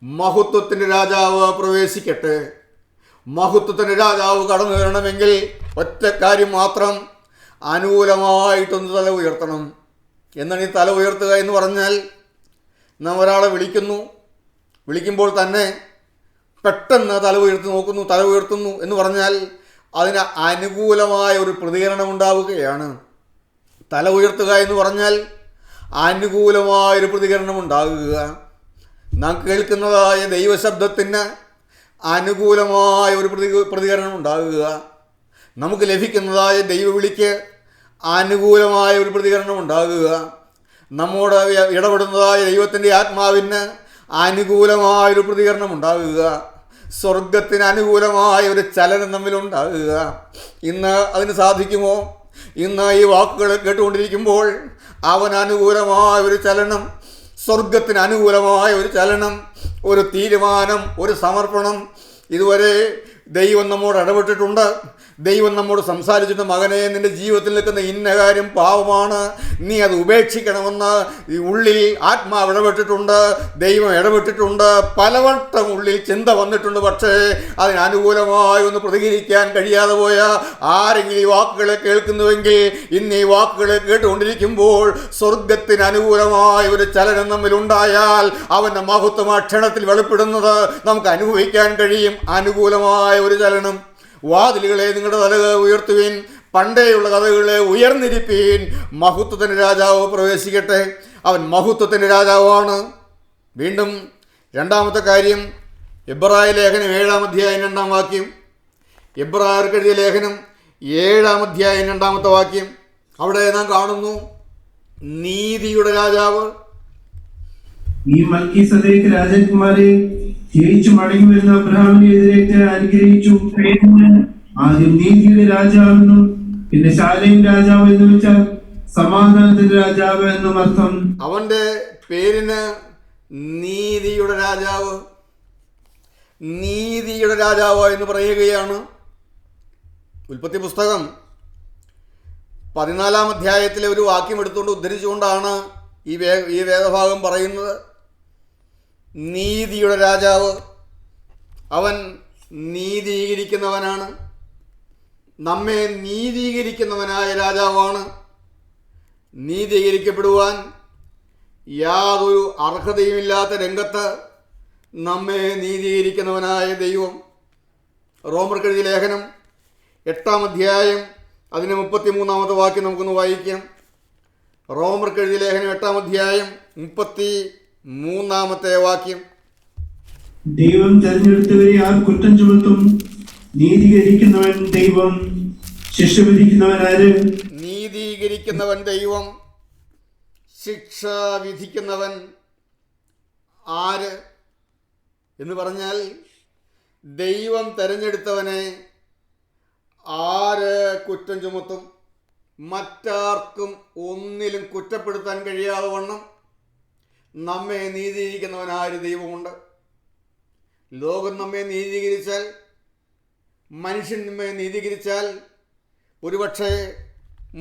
മഹത്വത്തിൻ്റെ രാജാവ് പ്രവേശിക്കട്ടെ. മഹത്വത്തിൻ്റെ രാജാവ് കടന്നു വരണമെങ്കിൽ ഒറ്റ കാര്യം മാത്രം, അനുകൂലമായിട്ടൊന്ന് തല ഉയർത്തണം. എന്നാണ് ഈ തല ഉയർത്തുക എന്ന് പറഞ്ഞാൽ, നാം ഒരാളെ വിളിക്കുമ്പോൾ തന്നെ പെട്ടെന്ന് തല ഉയർത്തുന്നു എന്ന് പറഞ്ഞാൽ അതിന് അനുകൂലമായ ഒരു പ്രതികരണം ഉണ്ടാവുകയാണ്. തല ഉയർത്തുക എന്ന് പറഞ്ഞാൽ അനുകൂലമായൊരു പ്രതികരണം ഉണ്ടാകുക. നാം കേൾക്കുന്നതായ ദൈവശബ്ദത്തിന് അനുകൂലമായ ഒരു പ്രതികരണം ഉണ്ടാകുക. നമുക്ക് ലഭിക്കുന്നതായ ദൈവവിളിക്ക് അനുകൂലമായ ഒരു പ്രതികരണം ഉണ്ടാകുക. നമ്മോട് ഇടപെടുന്നതായ ദൈവത്തിൻ്റെ ആത്മാവിന് അനുകൂലമായൊരു പ്രതികരണം ഉണ്ടാകുക. സ്വർഗത്തിന് അനുകൂലമായ ഒരു ചലനം നമ്മിലുണ്ടാകുക. ഇന്ന് അതിന് സാധിക്കുമോ? ഇന്ന് ഈ വാക്കുകൾ കേട്ടുകൊണ്ടിരിക്കുമ്പോൾ അവന് അനുകൂലമായ ഒരു ചലനം, സ്വർഗത്തിന് അനുകൂലമായ ഒരു ചലനം, ഒരു തീരുമാനം, ഒരു സമർപ്പണം ഇതുവരെ ദൈവം നമ്മോട് ഇടപെട്ടിട്ടുണ്ട്. ദൈവം നമ്മോട് സംസാരിച്ചിട്ട്, മകനെ, നിന്റെ ജീവിതത്തിൽ നിൽക്കുന്ന ഇന്ന കാര്യം പാവമാണ്, നീ അത് ഉപേക്ഷിക്കണമെന്ന് ഈ ഉള്ളിൽ ആത്മാവ് ഇടപെട്ടിട്ടുണ്ട്, ദൈവം ഇടപെട്ടിട്ടുണ്ട്, പലവട്ടം ഉള്ളിൽ ചിന്ത വന്നിട്ടുണ്ട്. പക്ഷേ അതിനനുകൂലമായി ഒന്ന് പ്രതികരിക്കാൻ കഴിയാതെ പോയ ആരെങ്കിലും ഈ വാക്കുകളെ കേൾക്കുന്നുവെങ്കിൽ, ഇന്ന് ഈ വാക്കുകളെ കേട്ടുകൊണ്ടിരിക്കുമ്പോൾ സ്വർഗത്തിന് അനുകൂലമായ ഒരു ചലനം നമ്മിലുണ്ടായാൽ അവൻ്റെ മഹത്വം ആ ക്ഷണത്തിൽ വെളിപ്പെടുന്നത് നമുക്ക് അനുഭവിക്കാൻ കഴിയും. അനുകൂലമായ ഒരു ചലനം. വാതിലുകളെ നിങ്ങളുടെ തലകൾ ഉയർത്തുവിൻ, പണ്ടേയുള്ള കഥകളെ ഉയർന്നിരിപ്പീൻ, മഹത്വത്തിൻ്റെ രാജാവ് പ്രവേശിക്കട്ടെ. അവൻ മഹത്വത്തിൻ്റെ രാജാവാണ്. വീണ്ടും രണ്ടാമത്തെ കാര്യം, എബ്രായ ലേഖനം 7-ാം അധ്യായം 2-ാം വാക്യം. എബ്രായർക്കെഴുതിയ ലേഖനം 7-ാം അധ്യായം 2-ാമത്തെ വാക്യം. അവിടെ നാം കാണുന്നു, നീതിയുടെ രാജാവ്. ഈ മൽക്കീസദേക്ക് രാജകുമാരെ ജയിച്ചു മടങ്ങി വരുന്ന അബ്രഹാമിനെ എതിരേറ്റ് അനുഗ്രഹിച്ചു. ആദ്യം നീതിയുടെ രാജാവെന്നും പിന്നെ ശാലേം രാജാവ് എന്ന് വെച്ചാൽ സമാധാനത്തിന്റെ രാജാവ് എന്നും അർത്ഥം. അവന്റെ പേരിന് നീതിയുടെ രാജാവ്, നീതിയുടെ രാജാവ് എന്ന് പറയുകയാണ്. ഉൽപ്പത്തി പുസ്തകം 14-ാം അധ്യായത്തിലെ ഒരു വാക്യം എടുത്തുകൊണ്ട് ഉദ്ധരിച്ചുകൊണ്ടാണ് ഈ വേദഭാഗം പറയുന്നത്. നീതിയുടെ രാജാവ്, അവൻ നീതീകരിക്കുന്നവനാണ്, നമ്മെ നീതീകരിക്കുന്നവനായ രാജാവാണ്. നീതീകരിക്കപ്പെടുവാൻ യാതൊരു അർഹതയുമില്ലാത്ത രംഗത്ത് നമ്മെ നീതീകരിക്കുന്നവനായ ദൈവം. റോമർക്കെഴുതിയ ലേഖനം 8-ാം അധ്യായം അതിന് 33-ാമത്തെ വാക്യം നമുക്കൊന്ന് വായിക്കാം. റോമർക്കെഴുതിയ ലേഖനം 8-ാം അധ്യായം 33-ാമത്തെ വാക്യം. ദൈവം തെരഞ്ഞെടുത്തവരെ ആർ കുറ്റം ചുമത്തും? നീതീകരിക്കുന്നവൻ ദൈവം. ശിക്ഷ വിധിക്കുന്നവൻ ആര്? നീതീകരിക്കുന്നവൻ ദൈവം. ശിക്ഷ വിധിക്കുന്നവൻ ആര് എന്ന് പറഞ്ഞാൽ, ദൈവം തെരഞ്ഞെടുത്തവനെ ആര് കുറ്റം ചുമത്തും? മറ്റാർക്കും ഒന്നിലും കുറ്റപ്പെടുത്താൻ കഴിയാതെ വണ്ണം നമ്മെ നീതീകരിക്കുന്നവനായ ദൈവമുണ്ട്. ലോകം നമ്മെ നീതീകരിച്ചാൽ, മനുഷ്യൻ നമ്മെ നീതീകരിച്ചാൽ, ഒരുപക്ഷെ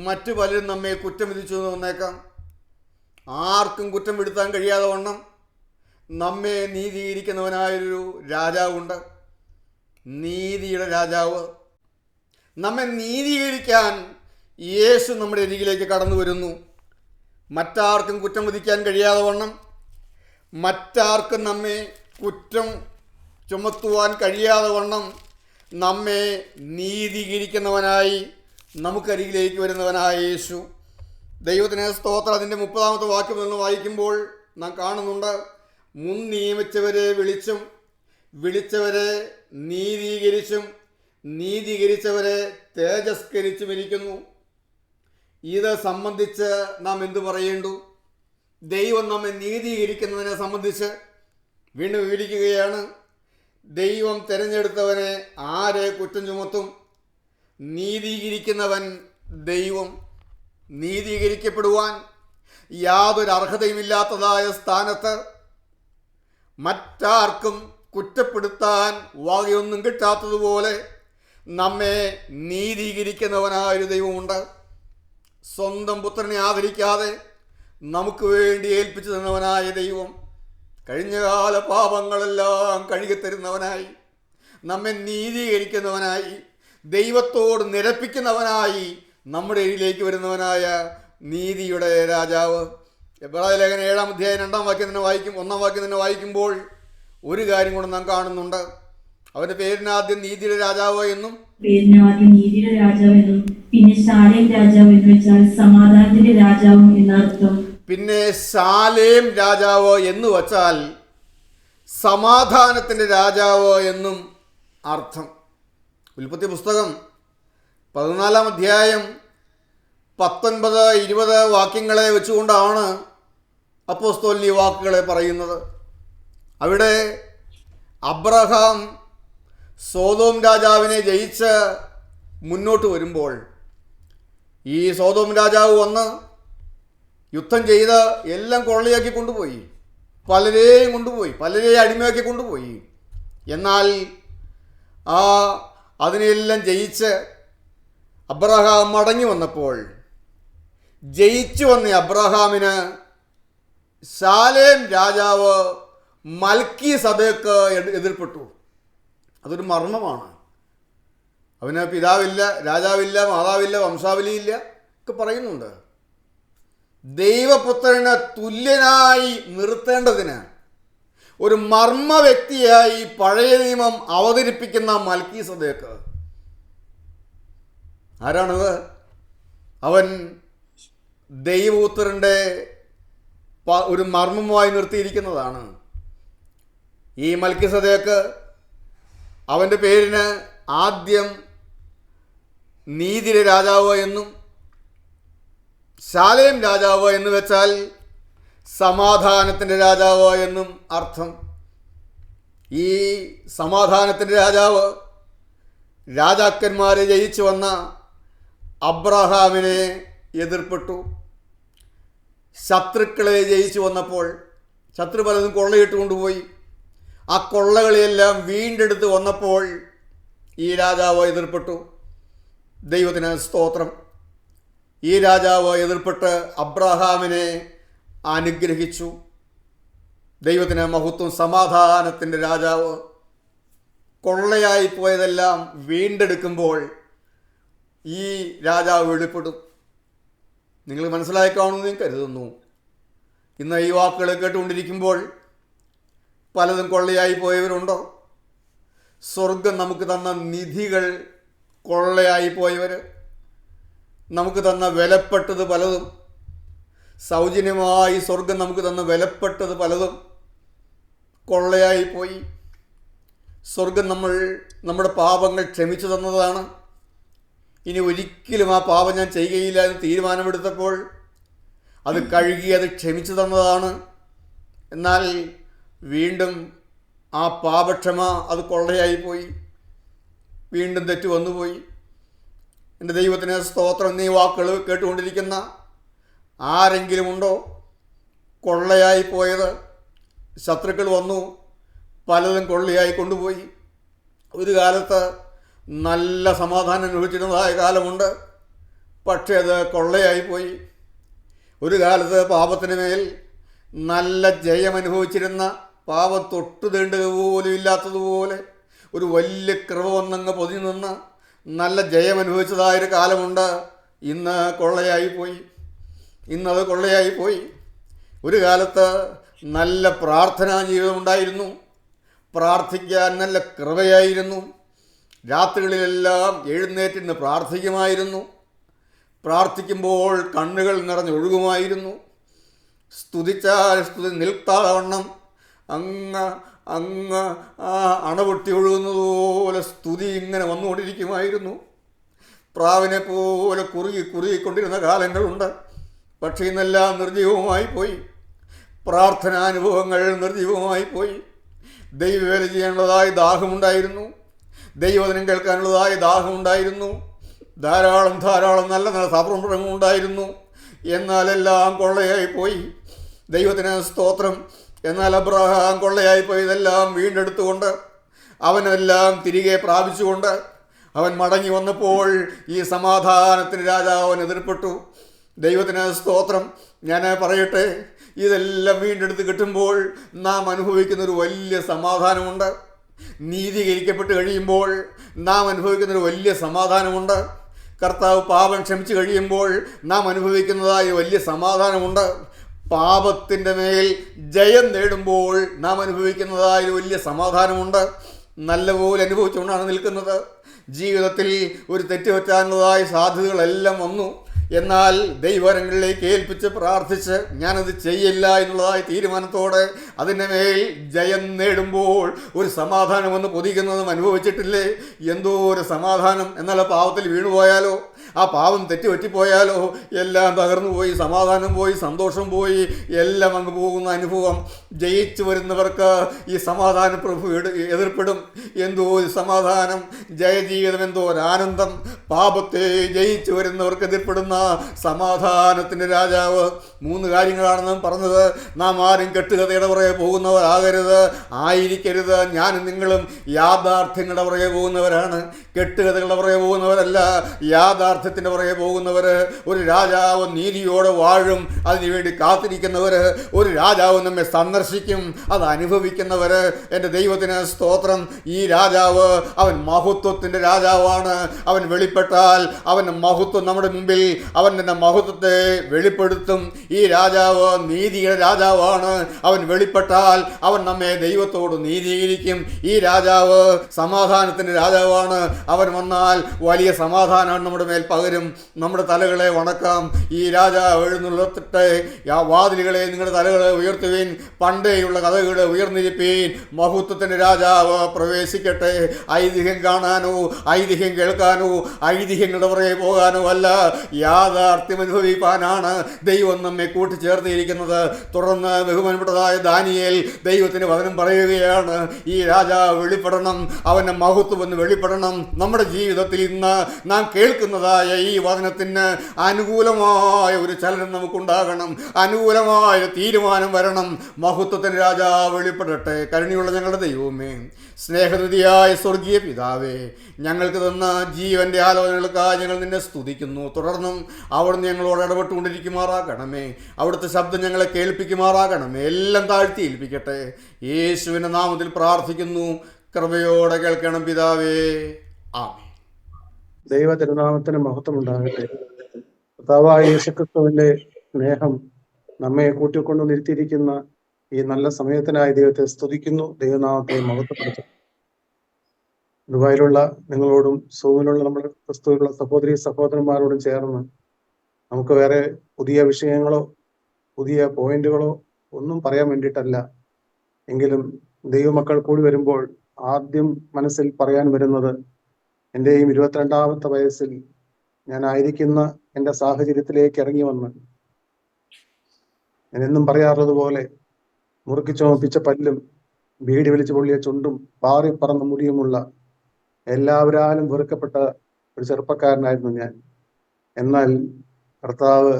മറ്റു പലരും നമ്മെ കുറ്റം വിധിച്ചു എന്ന് വന്നേക്കാം. ആർക്കും കുറ്റം വിടുത്താൻ കഴിയാതെ വണ്ണം നമ്മെ നീതീകരിക്കുന്നവനായൊരു രാജാവുണ്ട്, നീതിയുടെ രാജാവ്. നമ്മെ നീതീകരിക്കാൻ യേശു നമ്മുടെ അരികിലേക്ക് കടന്നു വരുന്നു. മറ്റാർക്കും കുറ്റം വിധിക്കാൻ കഴിയാതെ വണ്ണം, മറ്റാർക്കും നമ്മെ കുറ്റം ചുമത്തുവാൻ കഴിയാതെ വണ്ണം നമ്മെ നീതീകരിക്കുന്നവനായി നമുക്കരികിലേക്ക് വരുന്നവനായ യേശു. ദൈവത്തിന് സ്തോത്രം. അതിൻ്റെ 30-ാമത്തെ വാക്യം നിന്ന് വായിക്കുമ്പോൾ നാം കാണുന്നുണ്ട്, മുൻ നിയമിച്ചവരെ വിളിച്ചും വിളിച്ചവരെ നീതീകരിച്ചും നീതീകരിച്ചവരെ തേജസ്കരിച്ചും ഇരിക്കുന്നു. ഇത് സംബന്ധിച്ച് നാം എന്തു പറയേണ്ടു? ദൈവം നമ്മെ നീതീകരിക്കുന്നതിനെ സംബന്ധിച്ച് വീണ്ടും വിവരിക്കുകയാണ്. ദൈവം തിരഞ്ഞെടുത്തവനെ ആരെ കുറ്റം ചുമത്തും? നീതീകരിക്കുന്നവൻ ദൈവം. നീതീകരിക്കപ്പെടുവാൻ യാതൊരു അർഹതയുമില്ലാത്തതായ സ്ഥാനത്ത് മറ്റാർക്കും കുറ്റപ്പെടുത്താൻ വകയൊന്നും കിട്ടാത്തതുപോലെ നമ്മെ നീതീകരിക്കുന്നവനായൊരു ദൈവമുണ്ട്. സ്വന്തം പുത്രനെ ആദരിക്കാതെ നമുക്ക് വേണ്ടി ഏൽപ്പിച്ചു തന്നവനായ ദൈവം, കഴിഞ്ഞകാല പാപങ്ങളെല്ലാം കഴുകിത്തരുന്നവനായി, നമ്മെ നീതീകരിക്കുന്നവനായി, ദൈവത്തോട് നിരപ്പിക്കുന്നവനായി നമ്മുടെ ഇടയിലേക്ക് വരുന്നവനായ നീതിയുടെ രാജാവ്. എബ്രായ ലേഖനം 7-ാം അധ്യായം 2-ാം വാക്യം തന്നെ 1-ാം വാക്യം തന്നെ വായിക്കുമ്പോൾ ഒരു കാര്യം കൂടെ നാം കാണുന്നുണ്ട്. അവന്റെ പേരിനാദ്യം നീതിയുടെ രാജാവ് എന്നും നീതിയുടെ രാജാവ് എന്നും പിന്നെ ശാലേം രാജാവ് എന്ന് വെച്ചാൽ സമാധാനത്തിന്റെ രാജാവും എന്നർത്ഥം. പിന്നെ ശാലേം രാജാവ് എന്ന് വച്ചാൽ സമാധാനത്തിന്റെ രാജാവ് എന്നും അർത്ഥം. ഉൽപ്പത്തി പുസ്തകം 14-ാം അധ്യായം 19-20 വാക്യങ്ങളെ വെച്ചുകൊണ്ടാണ് അപ്പോസ്തലൻ ഈ വാക്കുകളെ പറയുന്നത്. അവിടെ അബ്രഹാം സോദോം രാജാവിനെ ജയിച്ച് മുന്നോട്ട് വരുമ്പോൾ ഈ സോദോം രാജാവ് വന്ന് യുദ്ധം ചെയ്ത് എല്ലാം കൊള്ളയാക്കി കൊണ്ടുപോയി, പലരെയും കൊണ്ടുപോയി, പലരെയും അടിമയാക്കി കൊണ്ടുപോയി. എന്നാൽ അതിനെല്ലാം ജയിച്ച് അബ്രഹാം മടങ്ങി വന്നപ്പോൾ ജയിച്ചു വന്ന അബ്രഹാമിന് ശാലേം രാജാവ് മൽക്കീസദേക്ക് എതിർപ്പെട്ടു. അതൊരു മർമ്മമാണ്. അവന് പിതാവില്ല, രാജാവില്ല, മാതാവില്ല, വംശാവലിയില്ല ഒക്കെ പറയുന്നുണ്ട്. ദൈവപുത്രന് തുല്യനായി നിർത്തേണ്ടതിന് ഒരു മർമ്മ വ്യക്തിയായി പഴയ നിയമം അവതരിപ്പിക്കുന്ന മൽക്കീസദേക്ക് ആരാണത്? അവൻ ദൈവപുത്രൻ്റെ ഒരു മർമ്മമായി നിർത്തിയിരിക്കുന്നതാണ്. ഈ മൽക്കീസദേക്ക് അവൻ്റെ പേരിന് ആദ്യം നീതിയുടെ രാജാവ് എന്നും ശാലേം രാജാവ് എന്ന് വെച്ചാൽ സമാധാനത്തിൻ്റെ രാജാവ് എന്നും അർത്ഥം. ഈ സമാധാനത്തിൻ്റെ രാജാവ് രാജാക്കന്മാരെ ജയിച്ചു വന്ന അബ്രഹാമിനെ എതിർപ്പെട്ടു. ശത്രുക്കളെ ജയിച്ചു വന്നപ്പോൾ ശത്രു പലതും കൊള്ളയിട്ട് കൊണ്ടുപോയി. ആ കൊള്ളകളെയെല്ലാം വീണ്ടെടുത്ത് വന്നപ്പോൾ ഈ രാജാവ് എതിർപ്പെട്ടു. ദൈവത്തിന് സ്തോത്രം. ഈ രാജാവ് എതിർപ്പെട്ട് അബ്രഹാമിനെ അനുഗ്രഹിച്ചു. ദൈവത്തിന് മഹത്വം. സമാധാനത്തിൻ്റെ രാജാവ് കൊള്ളയായി പോയതെല്ലാം വീണ്ടെടുക്കുമ്പോൾ ഈ രാജാവ് വെളിപ്പെടും. നിങ്ങൾ മനസ്സിലായി കാണുമെന്ന് ഞാൻ കരുതുന്നു. ഇന്ന് ഈ വാക്കുകൾ കേട്ടുകൊണ്ടിരിക്കുമ്പോൾ പലതും കൊള്ളയായി പോയവരുണ്ടോ? സ്വർഗം നമുക്ക് തന്ന നിധികൾ കൊള്ളയായി പോയവർ, നമുക്ക് തന്ന വിലപ്പെട്ടത് പലതും, സൗജന്യമായി സ്വർഗം നമുക്ക് തന്ന വിലപ്പെട്ടത് പലതും കൊള്ളയായി പോയി. സ്വർഗം നമ്മുടെ പാപങ്ങൾ ക്ഷമിച്ചു തന്നതാണ്. ഇനി ഒരിക്കലും ആ പാപം ഞാൻ ചെയ്യുകയില്ല എന്ന് തീരുമാനമെടുത്തപ്പോൾ അത് കഴുകി അത് ക്ഷമിച്ചു തന്നതാണ്. എന്നാൽ വീണ്ടും ആ പാപക്ഷമ അത് കൊള്ളയായിപ്പോയി. വീണ്ടും തെറ്റ് വന്നുപോയി. എൻ്റെ ദൈവത്തിന് സ്തോത്രം. എന്നീ വാക്കുകൾ കേട്ടുകൊണ്ടിരിക്കുന്ന ആരെങ്കിലും ഉണ്ടോ കൊള്ളയായി പോയത്? ശത്രുക്കൾ വന്നു, പലതും കൊള്ളയായി കൊണ്ടുപോയി. ഒരു കാലത്ത് നല്ല സമാധാനം അനുഭവിച്ചിരുന്നതായ കാലമുണ്ട്, പക്ഷേ അത് കൊള്ളയായിപ്പോയി. ഒരു കാലത്ത് പാപത്തിന് മേൽ നല്ല ജയം അനുഭവിച്ചിരുന്ന, പാപം തൊട്ടു തീണ്ടുക പോലും ഇല്ലാത്തതുപോലെ ഒരു വലിയ കൃപ വന്നങ്ങ് പൊതിഞ്ഞു നിന്ന് നല്ല ജയം അനുഭവിച്ചതായൊരു കാലമുണ്ട്. ഇന്ന് കൊള്ളയായിപ്പോയി. ഇന്നത് കൊള്ളയായിപ്പോയി. ഒരു കാലത്ത് നല്ല പ്രാർത്ഥനാ ജീവിതമുണ്ടായിരുന്നു, പ്രാർത്ഥിക്കാൻ നല്ല കൃപയായിരുന്നു. രാത്രികളിലെല്ലാം എഴുന്നേറ്റിന്ന് പ്രാർത്ഥിക്കുമായിരുന്നു. പ്രാർത്ഥിക്കുമ്പോൾ കണ്ണുകൾ നിറഞ്ഞൊഴുകുമായിരുന്നു. സ്തുതിച്ചാൽ സ്തുതി നിൽത്താവണ്ണം അങ്ങ് ആ അണപൊട്ടി ഒഴുകുന്നതുപോലെ സ്തുതി ഇങ്ങനെ വന്നുകൊണ്ടിരിക്കുമായിരുന്നു. പ്രാവിനെ പോലെ കുറുകിക്കൊണ്ടിരുന്ന കാലങ്ങളുണ്ട്. പക്ഷേ ഇന്നെല്ലാം നിർജീവമായി പോയി. പ്രാർത്ഥനാനുഭവങ്ങൾ നിർജീവമായി പോയി. ദൈവവേല ചെയ്യാനുള്ളതായ ദാഹമുണ്ടായിരുന്നു, ദൈവവചനം കേൾക്കാനുള്ളതായ ദാഹമുണ്ടായിരുന്നു, ധാരാളം നല്ല നല്ല സപ്രമുണ്ടായിരുന്നു. എന്നാലെല്ലാം കൊള്ളയായി പോയി. ദൈവത്തിന് സ്തോത്രം. എന്നാൽ അബ്രഹാം കൊള്ളയായിപ്പോയി ഇതെല്ലാം വീണ്ടെടുത്തുകൊണ്ട് അവനെല്ലാം തിരികെ പ്രാപിച്ചുകൊണ്ട് അവൻ മടങ്ങി വന്നപ്പോൾ ഈ സമാധാനത്തിന് രാജാവൻ എതിർപ്പെട്ടു. ദൈവത്തിന് സ്തോത്രം. ഞാൻ പറയട്ടെ, ഇതെല്ലാം വീണ്ടെടുത്ത് കിട്ടുമ്പോൾ നാം അനുഭവിക്കുന്നൊരു വലിയ സമാധാനമുണ്ട്. നീതീകരിക്കപ്പെട്ട് കഴിയുമ്പോൾ നാം അനുഭവിക്കുന്നൊരു വലിയ സമാധാനമുണ്ട്. കർത്താവ് പാപം ക്ഷമിച്ചു കഴിയുമ്പോൾ നാം അനുഭവിക്കുന്നതായ വലിയ സമാധാനമുണ്ട്. പാപത്തിൻ്റെ മേൽ ജയം നേടുമ്പോൾ നാം അനുഭവിക്കുന്നതായ വലിയ സമാധാനമുണ്ട്. നല്ലപോലെ അനുഭവിച്ചുകൊണ്ടാണ് നിൽക്കുന്നത്. ജീവിതത്തിൽ ഒരു തെറ്റ് പറ്റാനുള്ളതായ സാധ്യതകളെല്ലാം വന്നു. എന്നാൽ ദൈവവരങ്ങളിലേക്ക് ഏൽപ്പിച്ച് പ്രാർത്ഥിച്ച് ഞാനത് ചെയ്യില്ല എന്നുള്ളതായ തീരുമാനത്തോടെ അതിൻ്റെ മേൽ ജയം നേടുമ്പോൾ ഒരു സമാധാനം ഒന്ന് പൊതിക്കുന്നതും അനുഭവിച്ചിട്ടില്ലേ? എന്തോ ഒരു സമാധാനം. എന്നാൽ ആ പാവത്തിൽ വീണുപോയാലോ, ആ പാവം തെറ്റുപറ്റിപ്പോയാലോ എല്ലാം തകർന്നു പോയി, സമാധാനം പോയി, സന്തോഷം പോയി, എല്ലാം അങ്ങ് പോകുന്ന അനുഭവം. ജയിച്ചു വരുന്നവർക്ക് ഈ സമാധാന പ്രഭു എതിർപ്പെടും. എന്തോ ഒരു സമാധാനം, ജയജീവിതം, എന്തോ ഒരു ആനന്ദം. പാപത്തെ ജയിച്ചു വരുന്നവർക്ക് എതിർപ്പെടുന്ന സമാധാനത്തിൻ്റെ രാജാവ് 3 കാര്യങ്ങളാണ് നാം പറഞ്ഞത്. നാം ആരും കെട്ടുകഥയുടെ പുറകെ പോകുന്നവരാകരുത്, ആയിരിക്കരുത്. ഞാനും നിങ്ങളും യാഥാർത്ഥ്യങ്ങളുടെ പുറകെ പോകുന്നവരാണ്, കെട്ടുകഥകളുടെ പുറകെ പോകുന്നവരല്ല. യാഥാർത്ഥ്യത്തിൻ്റെ പുറകെ പോകുന്നവർ. ഒരു രാജാവ് നീതിയോടെ വാഴും, അതിനുവേണ്ടി കാത്തിരിക്കുന്നവർ. ഒരു രാജാവ് നമ്മെ സന്ദർശിക്കും, അത് അനുഭവിക്കുന്നവർ. എൻ്റെ ദൈവത്തിന് സ്തോത്രം. ഈ രാജാവ് അവൻ മഹത്വത്തിൻ്റെ രാജാവാണ്. അവൻ വെളിപ്പെട്ടാൽ അവൻ്റെ മഹത്വം നമ്മുടെ മുമ്പിൽ, അവൻ എൻ്റെ മഹത്വത്തെ വെളിപ്പെടുത്തും. ഈ രാജാവ് നീതിയുടെ രാജാവാണ്. അവൻ വെളിപ്പെട്ടാൽ അവൻ നമ്മെ ദൈവത്തോട് നീതീകരിക്കും. ഈ രാജാവ് സമാധാനത്തിൻ്റെ രാജാവാണ്. അവൻ വന്നാൽ വലിയ സമാധാനം നമ്മുടെ മേൽ പകരും. നമ്മുടെ തലകളെ വണക്കാം. ഈ രാജാവ് എഴുന്നള്ളത്തിട്ടെ. ആ വാതിലുകളെ നിങ്ങളുടെ തലകളെ ഉയർത്തുവീൻ, പണ്ടേയുള്ള കഥകളെ ഉയർന്നിരിപ്പീൻ. മഹത്വത്തിൻ്റെ രാജാവ് പ്രവേശിക്കട്ടെ. ഐതിഹ്യം കാണാനോ ഐതിഹ്യം കേൾക്കാനോ ഐതിഹ്യങ്ങളുടെ പുറകെ പോകാനോ അല്ല, യാഥാർത്ഥ്യം അനുഭവിക്കാനാണ് ദൈവം നമ്മെ കൂട്ടിച്ചേർത്തിയിരിക്കുന്നത്. തുടർന്ന് ബഹുമാനപ്പെട്ടതായ ദാനിയേൽ ദൈവത്തിന് വചനം പറയുകയാണ്, ഈ രാജാവ് വെളിപ്പെടണം, അവൻ്റെ മഹത്വം എന്ന് വെളിപ്പെടണം. നമ്മുടെ ജീവിതത്തിൽ ഇന്ന് നാം കേൾക്കുന്നതായ ഈ വചനത്തിന് അനുകൂലമായ ഒരു ചലനം നമുക്കുണ്ടാകണം, അനുകൂലമായ തീരുമാനം വരണം. മഹത്വത്തിൻ്റെ രാജാവ് വെളിപ്പെടട്ടെ. കരുണയുള്ള ഞങ്ങളുടെ ദൈവമേ, സ്നേഹനിധിയായ സ്വർഗീയ പിതാവേ, ഞങ്ങൾക്ക് തന്ന ജീവൻ്റെ ആലോചനകൾക്കായി ഞങ്ങൾ നിന്നെ സ്തുതിക്കുന്നു. തുടർന്നും അവിടുന്ന് ഞങ്ങളോട് ഇടപെട്ടുകൊണ്ടിരിക്കുമാറാകണമേ. അവിടുത്തെ ശബ്ദം ഞങ്ങളെ കേൾപ്പിക്കുമാറാകണമേ. എല്ലാം താഴ്ത്തി ഏൽപ്പിക്കട്ടെ. യേശുവിൻ്റെ നാമത്തിൽ പ്രാർത്ഥിക്കുന്നു. കൃപയോടെ കേൾക്കണം പിതാവേ. ആമേൻ. ദൈവ തിരുനാമത്തിന് മഹത്വം ഉണ്ടാകട്ടെ. കർത്താവായ യേശുക്രിസ്തുവിന്റെ സ്നേഹം നമ്മെ കൂട്ടിക്കൊണ്ടു നിർത്തിയിരിക്കുന്ന ഈ നല്ല സമയത്തിനായി ദൈവത്തെ സ്തുതിക്കുന്നു, ദൈവനാമത്തെ മഹത്വപ്പെടുത്തുന്നു. ദുബായിലുള്ള നിങ്ങളോടും സൂമിലുള്ള നമ്മുടെ ക്രിസ്തുവിലുള്ള സഹോദരി സഹോദരന്മാരോടും ചേർന്ന് നമുക്ക് വേറെ പുതിയ വിഷയങ്ങളോ പുതിയ പോയിന്റുകളോ ഒന്നും പറയാൻ വേണ്ടിയിട്ടല്ല, എങ്കിലും ദൈവമക്കൾ കൂടി വരുമ്പോൾ ആദ്യം മനസ്സിൽ പറയാൻ വരുന്നത്, എൻ്റെയും 22ാമത്തെ വയസ്സിൽ ഞാൻ ആയിരിക്കുന്ന എൻ്റെ സാഹചര്യത്തിലേക്ക് ഇറങ്ങി വന്ന് ഞാൻ എന്നും പറയാറുള്ളത് പോലെ മുറുക്കി ചുമപ്പിച്ച പല്ലും ബീഡി വലിച്ചു പൊള്ളിയ ചുണ്ടും പാറി പറന്ന മുടിയുമുള്ള എല്ലാവരാലും വെറുക്കപ്പെട്ട ഒരു ചെറുപ്പക്കാരനായിരുന്നു ഞാൻ. എന്നാൽ കർത്താവ്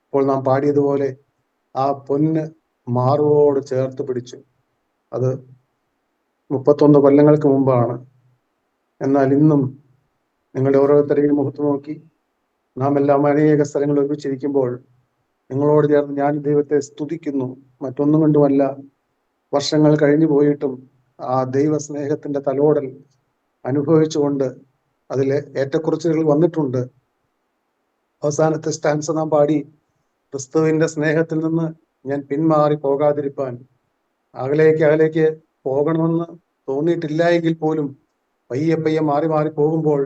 ഇപ്പോൾ നാം പാടിയതുപോലെ ആ പൊന്ന് മാറുവോട് ചേർത്ത് പിടിച്ചു. അത് 31 കൊല്ലങ്ങൾക്ക് മുമ്പാണ്. എന്നാൽ ഇന്നും നിങ്ങളുടെ ഓരോരുത്തരെയും മുഖത്ത് നോക്കി നാം എല്ലാം അനേക സ്ഥലങ്ങളിൽ ഒരുമിച്ചിരിക്കുമ്പോൾ നിങ്ങളോട് ചേർന്ന് ഞാൻ ദൈവത്തെ സ്തുതിക്കുന്നു. മറ്റൊന്നും കൊണ്ടുമല്ല, വർഷങ്ങൾ കഴിഞ്ഞു പോയിട്ടും ആ ദൈവ സ്നേഹത്തിന്റെ തലോടൽ അനുഭവിച്ചുകൊണ്ട് അതിലെ ഏറ്റക്കുറച്ചുകൾ വന്നിട്ടുണ്ട്. അവസാനത്തെ സ്റ്റാൻസ് നാം പാടി, ക്രിസ്തുവിന്റെ സ്നേഹത്തിൽ നിന്ന് ഞാൻ പിന്മാറി പോകാതിരിപ്പാൻ. അകലേക്ക് പോകണമെന്ന് തോന്നിയിട്ടില്ല എങ്കിൽ പോലും പയ്യെ മാറി മാറി പോകുമ്പോൾ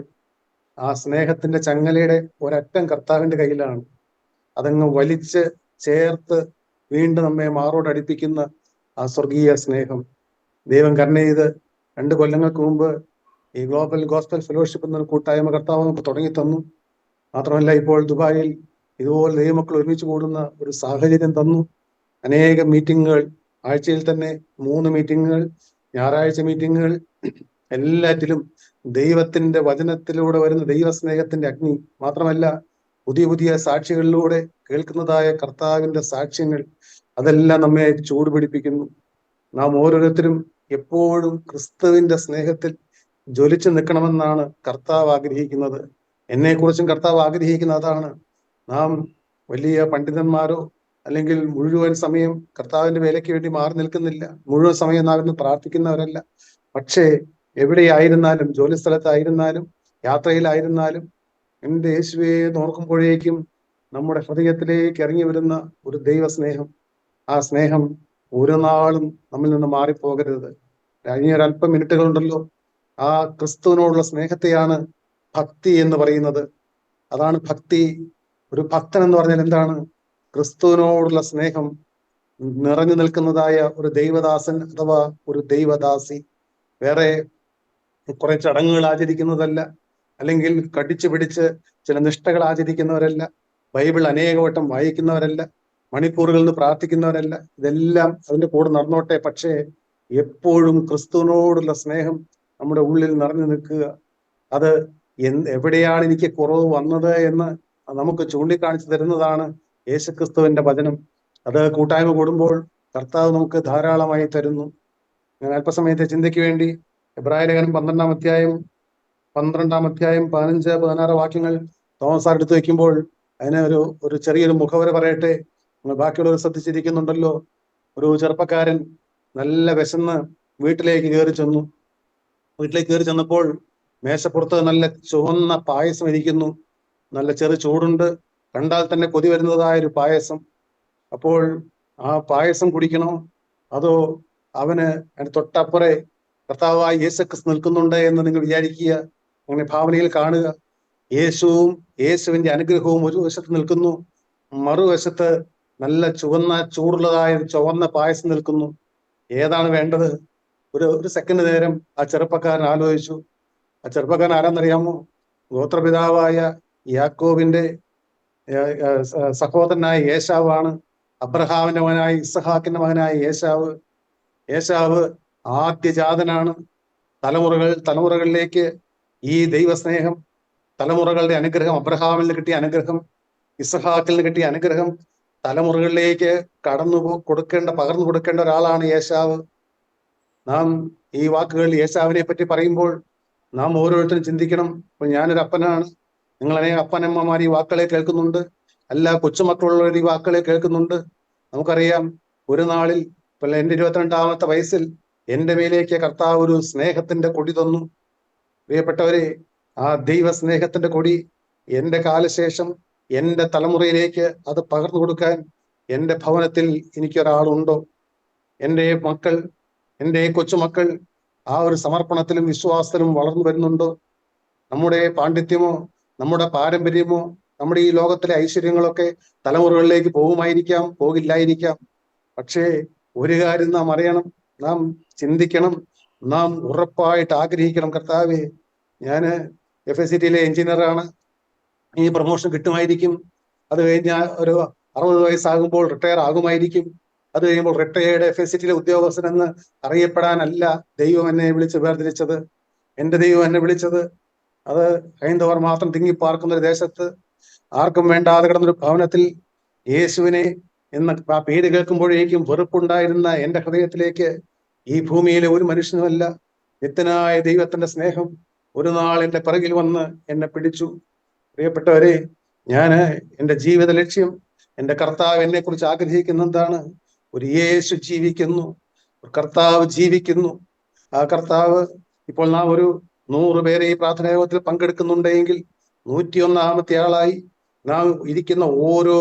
ആ സ്നേഹത്തിന്റെ ചങ്ങലയുടെ ഒരറ്റം കർത്താവിന്റെ കയ്യിലാണ്. അതങ്ങ് വലിച്ച് ചേർത്ത് വീണ്ടും നമ്മെ മാറോടടുപ്പിക്കുന്ന ആ സ്വർഗീയ സ്നേഹം ദൈവം കരുണ ചെയ്ത് 2 കൊല്ലങ്ങൾക്ക് മുമ്പ് ഈ ഗ്ലോബൽ ഗോസ്പൽ ഫെലോഷിപ്പ് എന്ന കൂട്ടായ്മ കർത്താവ് നമുക്ക് തുടങ്ങി തന്നു. മാത്രമല്ല, ഇപ്പോൾ ദുബായിൽ ഇതുപോലെ ദൈവമക്കൾ ഒരുമിച്ച് കൂടുന്ന ഒരു സാഹചര്യം തന്നു. അനേകം മീറ്റിങ്ങുകൾ, ആഴ്ചയിൽ തന്നെ 3 മീറ്റിങ്ങുകൾ, ഞായറാഴ്ച മീറ്റിങ്ങുകൾ, എല്ലാറ്റിലും ദൈവത്തിന്റെ വചനത്തിലൂടെ വരുന്ന ദൈവസ്നേഹത്തിന്റെ അഗ്നി. മാത്രമല്ല, പുതിയ പുതിയ സാക്ഷികളിലൂടെ കേൾക്കുന്നതായ കർത്താവിന്റെ സാക്ഷ്യങ്ങൾ, അതെല്ലാം നമ്മെ ചൂടുപിടിപ്പിക്കുന്നു. നാം ഓരോരുത്തരും എപ്പോഴും ക്രിസ്തുവിന്റെ സ്നേഹത്തിൽ ജ്വലിച്ചു നിൽക്കണമെന്നാണ് കർത്താവ് ആഗ്രഹിക്കുന്നത്. എന്നെക്കുറിച്ചും കർത്താവ് ആഗ്രഹിക്കുന്ന അതാണ്. നാം വലിയ പണ്ഡിതന്മാരോ അല്ലെങ്കിൽ മുഴുവൻ സമയം കർത്താവിന്റെ വേലയ്ക്ക് വേണ്ടി മാറി നിൽക്കുന്നില്ല, മുഴുവൻ സമയം നാം പ്രാർത്ഥിക്കുന്നവരല്ല. പക്ഷേ എവിടെയായിരുന്നാലും, ജോലി സ്ഥലത്തായിരുന്നാലും, യാത്രയിലായിരുന്നാലും, എൻ്റെ യേശുവെ നോർക്കുമ്പോഴേക്കും നമ്മുടെ ഹൃദയത്തിലേക്ക് ഇറങ്ങി വരുന്ന ഒരു ദൈവസ്നേഹം, ആ സ്നേഹം ഒരു നാളും നമ്മിൽ നിന്ന് മാറിപ്പോകരുത്. കഴിഞ്ഞ ഒരല്പം മിനിറ്റുകളുണ്ടല്ലോ, ആ ക്രിസ്തുവിനോടുള്ള സ്നേഹത്തെയാണ് ഭക്തി എന്ന് പറയുന്നത്. അതാണ് ഭക്തി. ഒരു ഭക്തൻ എന്ന് പറഞ്ഞാൽ എന്താണ്? ക്രിസ്തുവിനോടുള്ള സ്നേഹം നിറഞ്ഞു നിൽക്കുന്നതായ ഒരു ദൈവദാസൻ അഥവാ ഒരു ദൈവദാസി. വേറെ കുറെ ചടങ്ങുകൾ ആചരിക്കുന്നതല്ല, അല്ലെങ്കിൽ കടിച്ചു പിടിച്ച് ചില നിഷ്ഠകൾ ആചരിക്കുന്നവരല്ല, ബൈബിൾ അനേകവട്ടം വായിക്കുന്നവരല്ല, മണിക്കൂറുകളിൽ നിന്ന് പ്രാർത്ഥിക്കുന്നവരല്ല. ഇതെല്ലാം അതിന്റെ കൂടെ നടന്നോട്ടെ, പക്ഷേ എപ്പോഴും ക്രിസ്തുവിനോടുള്ള സ്നേഹം നമ്മുടെ ഉള്ളിൽ നിറഞ്ഞു നിൽക്കുക. അത് എവിടെയാണ് എനിക്ക് കുറവ് വന്നത് എന്ന് നമുക്ക് ചൂണ്ടിക്കാണിച്ചു തരുന്നതാണ് യേശുക്രിസ്തുവിന്റെ വചനം അത് കൂട്ടായ്മ കൂടുമ്പോൾ കർത്താവ് നമുക്ക് ധാരാളമായി തരുന്നു. ഞാൻ അല്പസമയത്തെ ചിന്തയ്ക്ക് വേണ്ടി എബ്രായ ലേഖനം 12-ാം അധ്യായം 15-16 വാക്യങ്ങൾ തോമസ് സാർ എടുത്തു വെക്കുമ്പോൾ അതിന് ഒരു ചെറിയൊരു മുഖവര പറയട്ടെ. നിങ്ങൾ ബാക്കിയുള്ളവർ ശ്രദ്ധിച്ചിരിക്കുന്നുണ്ടല്ലോ. ഒരു ചെറുപ്പക്കാരൻ നല്ല വിശന്ന് വീട്ടിലേക്ക് കയറി ചെന്നപ്പോൾ മേശപ്പുറത്ത് നല്ല ചുവന്ന പായസം ഇരിക്കുന്നു. നല്ല ചെറു ചൂടുണ്ട്, കണ്ടാൽ തന്നെ കൊതി വരുന്നതായ ഒരു പായസം. അപ്പോൾ ആ പായസം കുടിക്കണോ അതോ അവന് അതിന് തൊട്ടപ്പുറേ കർത്താവായ യേശുക്രിസ്തു നിൽക്കുന്നുണ്ട് എന്ന് നിങ്ങൾ വിചാരിക്കുക. അങ്ങനെ ഭാവനയിൽ കാണുക. യേശുവിന്റെ അനുഗ്രഹവും ഒരു വശത്ത് നിൽക്കുന്നു, മറുവശത്ത് നല്ല ചൂടുള്ളതായ ചുവന്ന പായസം നിൽക്കുന്നു. ഏതാണ് വേണ്ടത്? ഒരു സെക്കൻഡ് നേരം ആ ചെറുപ്പക്കാരൻ ആലോചിച്ചു. ആ ചെറുപ്പക്കാരൻ ആരാന്നറിയാമോ? ഗോത്രപിതാവായ യാക്കോബിന്റെ സഹോദരനായ യേശാവാണ്. അബ്രഹാമിന്റെ മകനായ ഇസ്ഹാക്കിന്റെ മകനായ യേശാവ് ആദ്യജാതനാണ്. തലമുറകളിലേക്ക് ഈ ദൈവസ്നേഹം, തലമുറകളുടെ അനുഗ്രഹം, അബ്രഹാമിൽ കിട്ടിയ അനുഗ്രഹം, ഇസ്ഹാക്കിൽ കിട്ടിയ അനുഗ്രഹം തലമുറകളിലേക്ക് പകർന്നു കൊടുക്കേണ്ട ഒരാളാണ് യേശാവ്. നാം ഈ വാക്കുകൾ യേശാവിനെ പറ്റി പറയുമ്പോൾ നാം ഓരോരുത്തരും ചിന്തിക്കണം. ഇപ്പോൾ ഞാനൊരു അപ്പനാണ്, നിങ്ങൾ അനേക അപ്പനമ്മമാർ ഈ വാക്കുകളെ കേൾക്കുന്നുണ്ട്, അല്ല കൊച്ചുമക്കളുള്ളവർ ഈ വാക്കുകളെ കേൾക്കുന്നുണ്ട്. നമുക്കറിയാം, ഒരു നാളിൽ ഇപ്പോൾ എൻ്റെ 22-ാമത്തെ വയസ്സിൽ എൻ്റെ മേലേക്ക് കർത്താവ് ഒരു സ്നേഹത്തിന്റെ കൊടി തന്നു. പ്രിയപ്പെട്ടവരെ, ആ ദൈവ സ്നേഹത്തിന്റെ കൊടി എൻ്റെ കാലശേഷം എൻ്റെ തലമുറയിലേക്ക് അത് പകർന്നു കൊടുക്കാൻ എൻ്റെ ഭവനത്തിൽ എനിക്കൊരാളുണ്ടോ? എൻ്റെ കൊച്ചുമക്കൾ ആ ഒരു സമർപ്പണത്തിലും വിശ്വാസത്തിലും വളർന്നു വരുന്നുണ്ടോ? നമ്മുടെ പാണ്ഡിത്യമോ നമ്മുടെ പാരമ്പര്യമോ നമ്മുടെ ഈ ലോകത്തിലെ ഐശ്വര്യങ്ങളൊക്കെ തലമുറകളിലേക്ക് പോകില്ലായിരിക്കാം. പക്ഷേ ഒരു കാര്യം നാം അറിയണം, നാം ചിന്തിക്കണം, നാം ഉറപ്പായിട്ട് ആഗ്രഹിക്കണം. കർത്താവേ, ഞാൻ FSCTയിലെ എഞ്ചിനീയറാണ്, ഈ പ്രൊമോഷൻ കിട്ടുമായിരിക്കും. അത് കഴിഞ്ഞാൽ ഒരു 60 വയസ്സാകുമ്പോൾ റിട്ടയർ ആകുമായിരിക്കും. അത് കഴിയുമ്പോൾ റിട്ടയേർഡ് FSCTയിലെ ഉദ്യോഗസ്ഥൻ എന്ന് അറിയപ്പെടാനല്ല ദൈവം എന്നെ വിളിച്ച് വേർതിരിച്ചത്. എൻ്റെ ദൈവം എന്നെ വിളിച്ചത് അത് ഹൈന്ദവർ മാത്രം തിങ്ങിപ്പാർക്കുന്ന ഒരു ദേശത്ത്, ആർക്കും വേണ്ടാതെ കിടന്നൊരു ഭവനത്തിൽ യേശുവിനെ എന്ന ആ പേര് കേൾക്കുമ്പോഴേക്കും വെറുപ്പുണ്ടായിരുന്ന എൻ്റെ ഹൃദയത്തിലേക്ക് ഈ ഭൂമിയിലെ ഒരു മനുഷ്യനുമല്ല, നിത്യനായ ദൈവത്തിന്റെ സ്നേഹം ഒരു നാൾ എൻ്റെ പിറകിൽ വന്ന് എന്നെ പിടിച്ചു. പ്രിയപ്പെട്ടവരെ, എൻ്റെ ജീവിത ലക്ഷ്യം, എൻ്റെ കർത്താവ് എന്നെ കുറിച്ച് ആഗ്രഹിക്കുന്ന എന്താണ്? ഒരു യേശു ജീവിക്കുന്നു, ഒരു കർത്താവ് ജീവിക്കുന്നു. ആ കർത്താവ്, ഇപ്പോൾ നാം ഒരു 100 പേരെ ഈ പ്രാർത്ഥനാ യോഗത്തിൽ പങ്കെടുക്കുന്നുണ്ടെങ്കിൽ 101ാമത്തെ ആളായി നാം ഇരിക്കുന്ന ഓരോ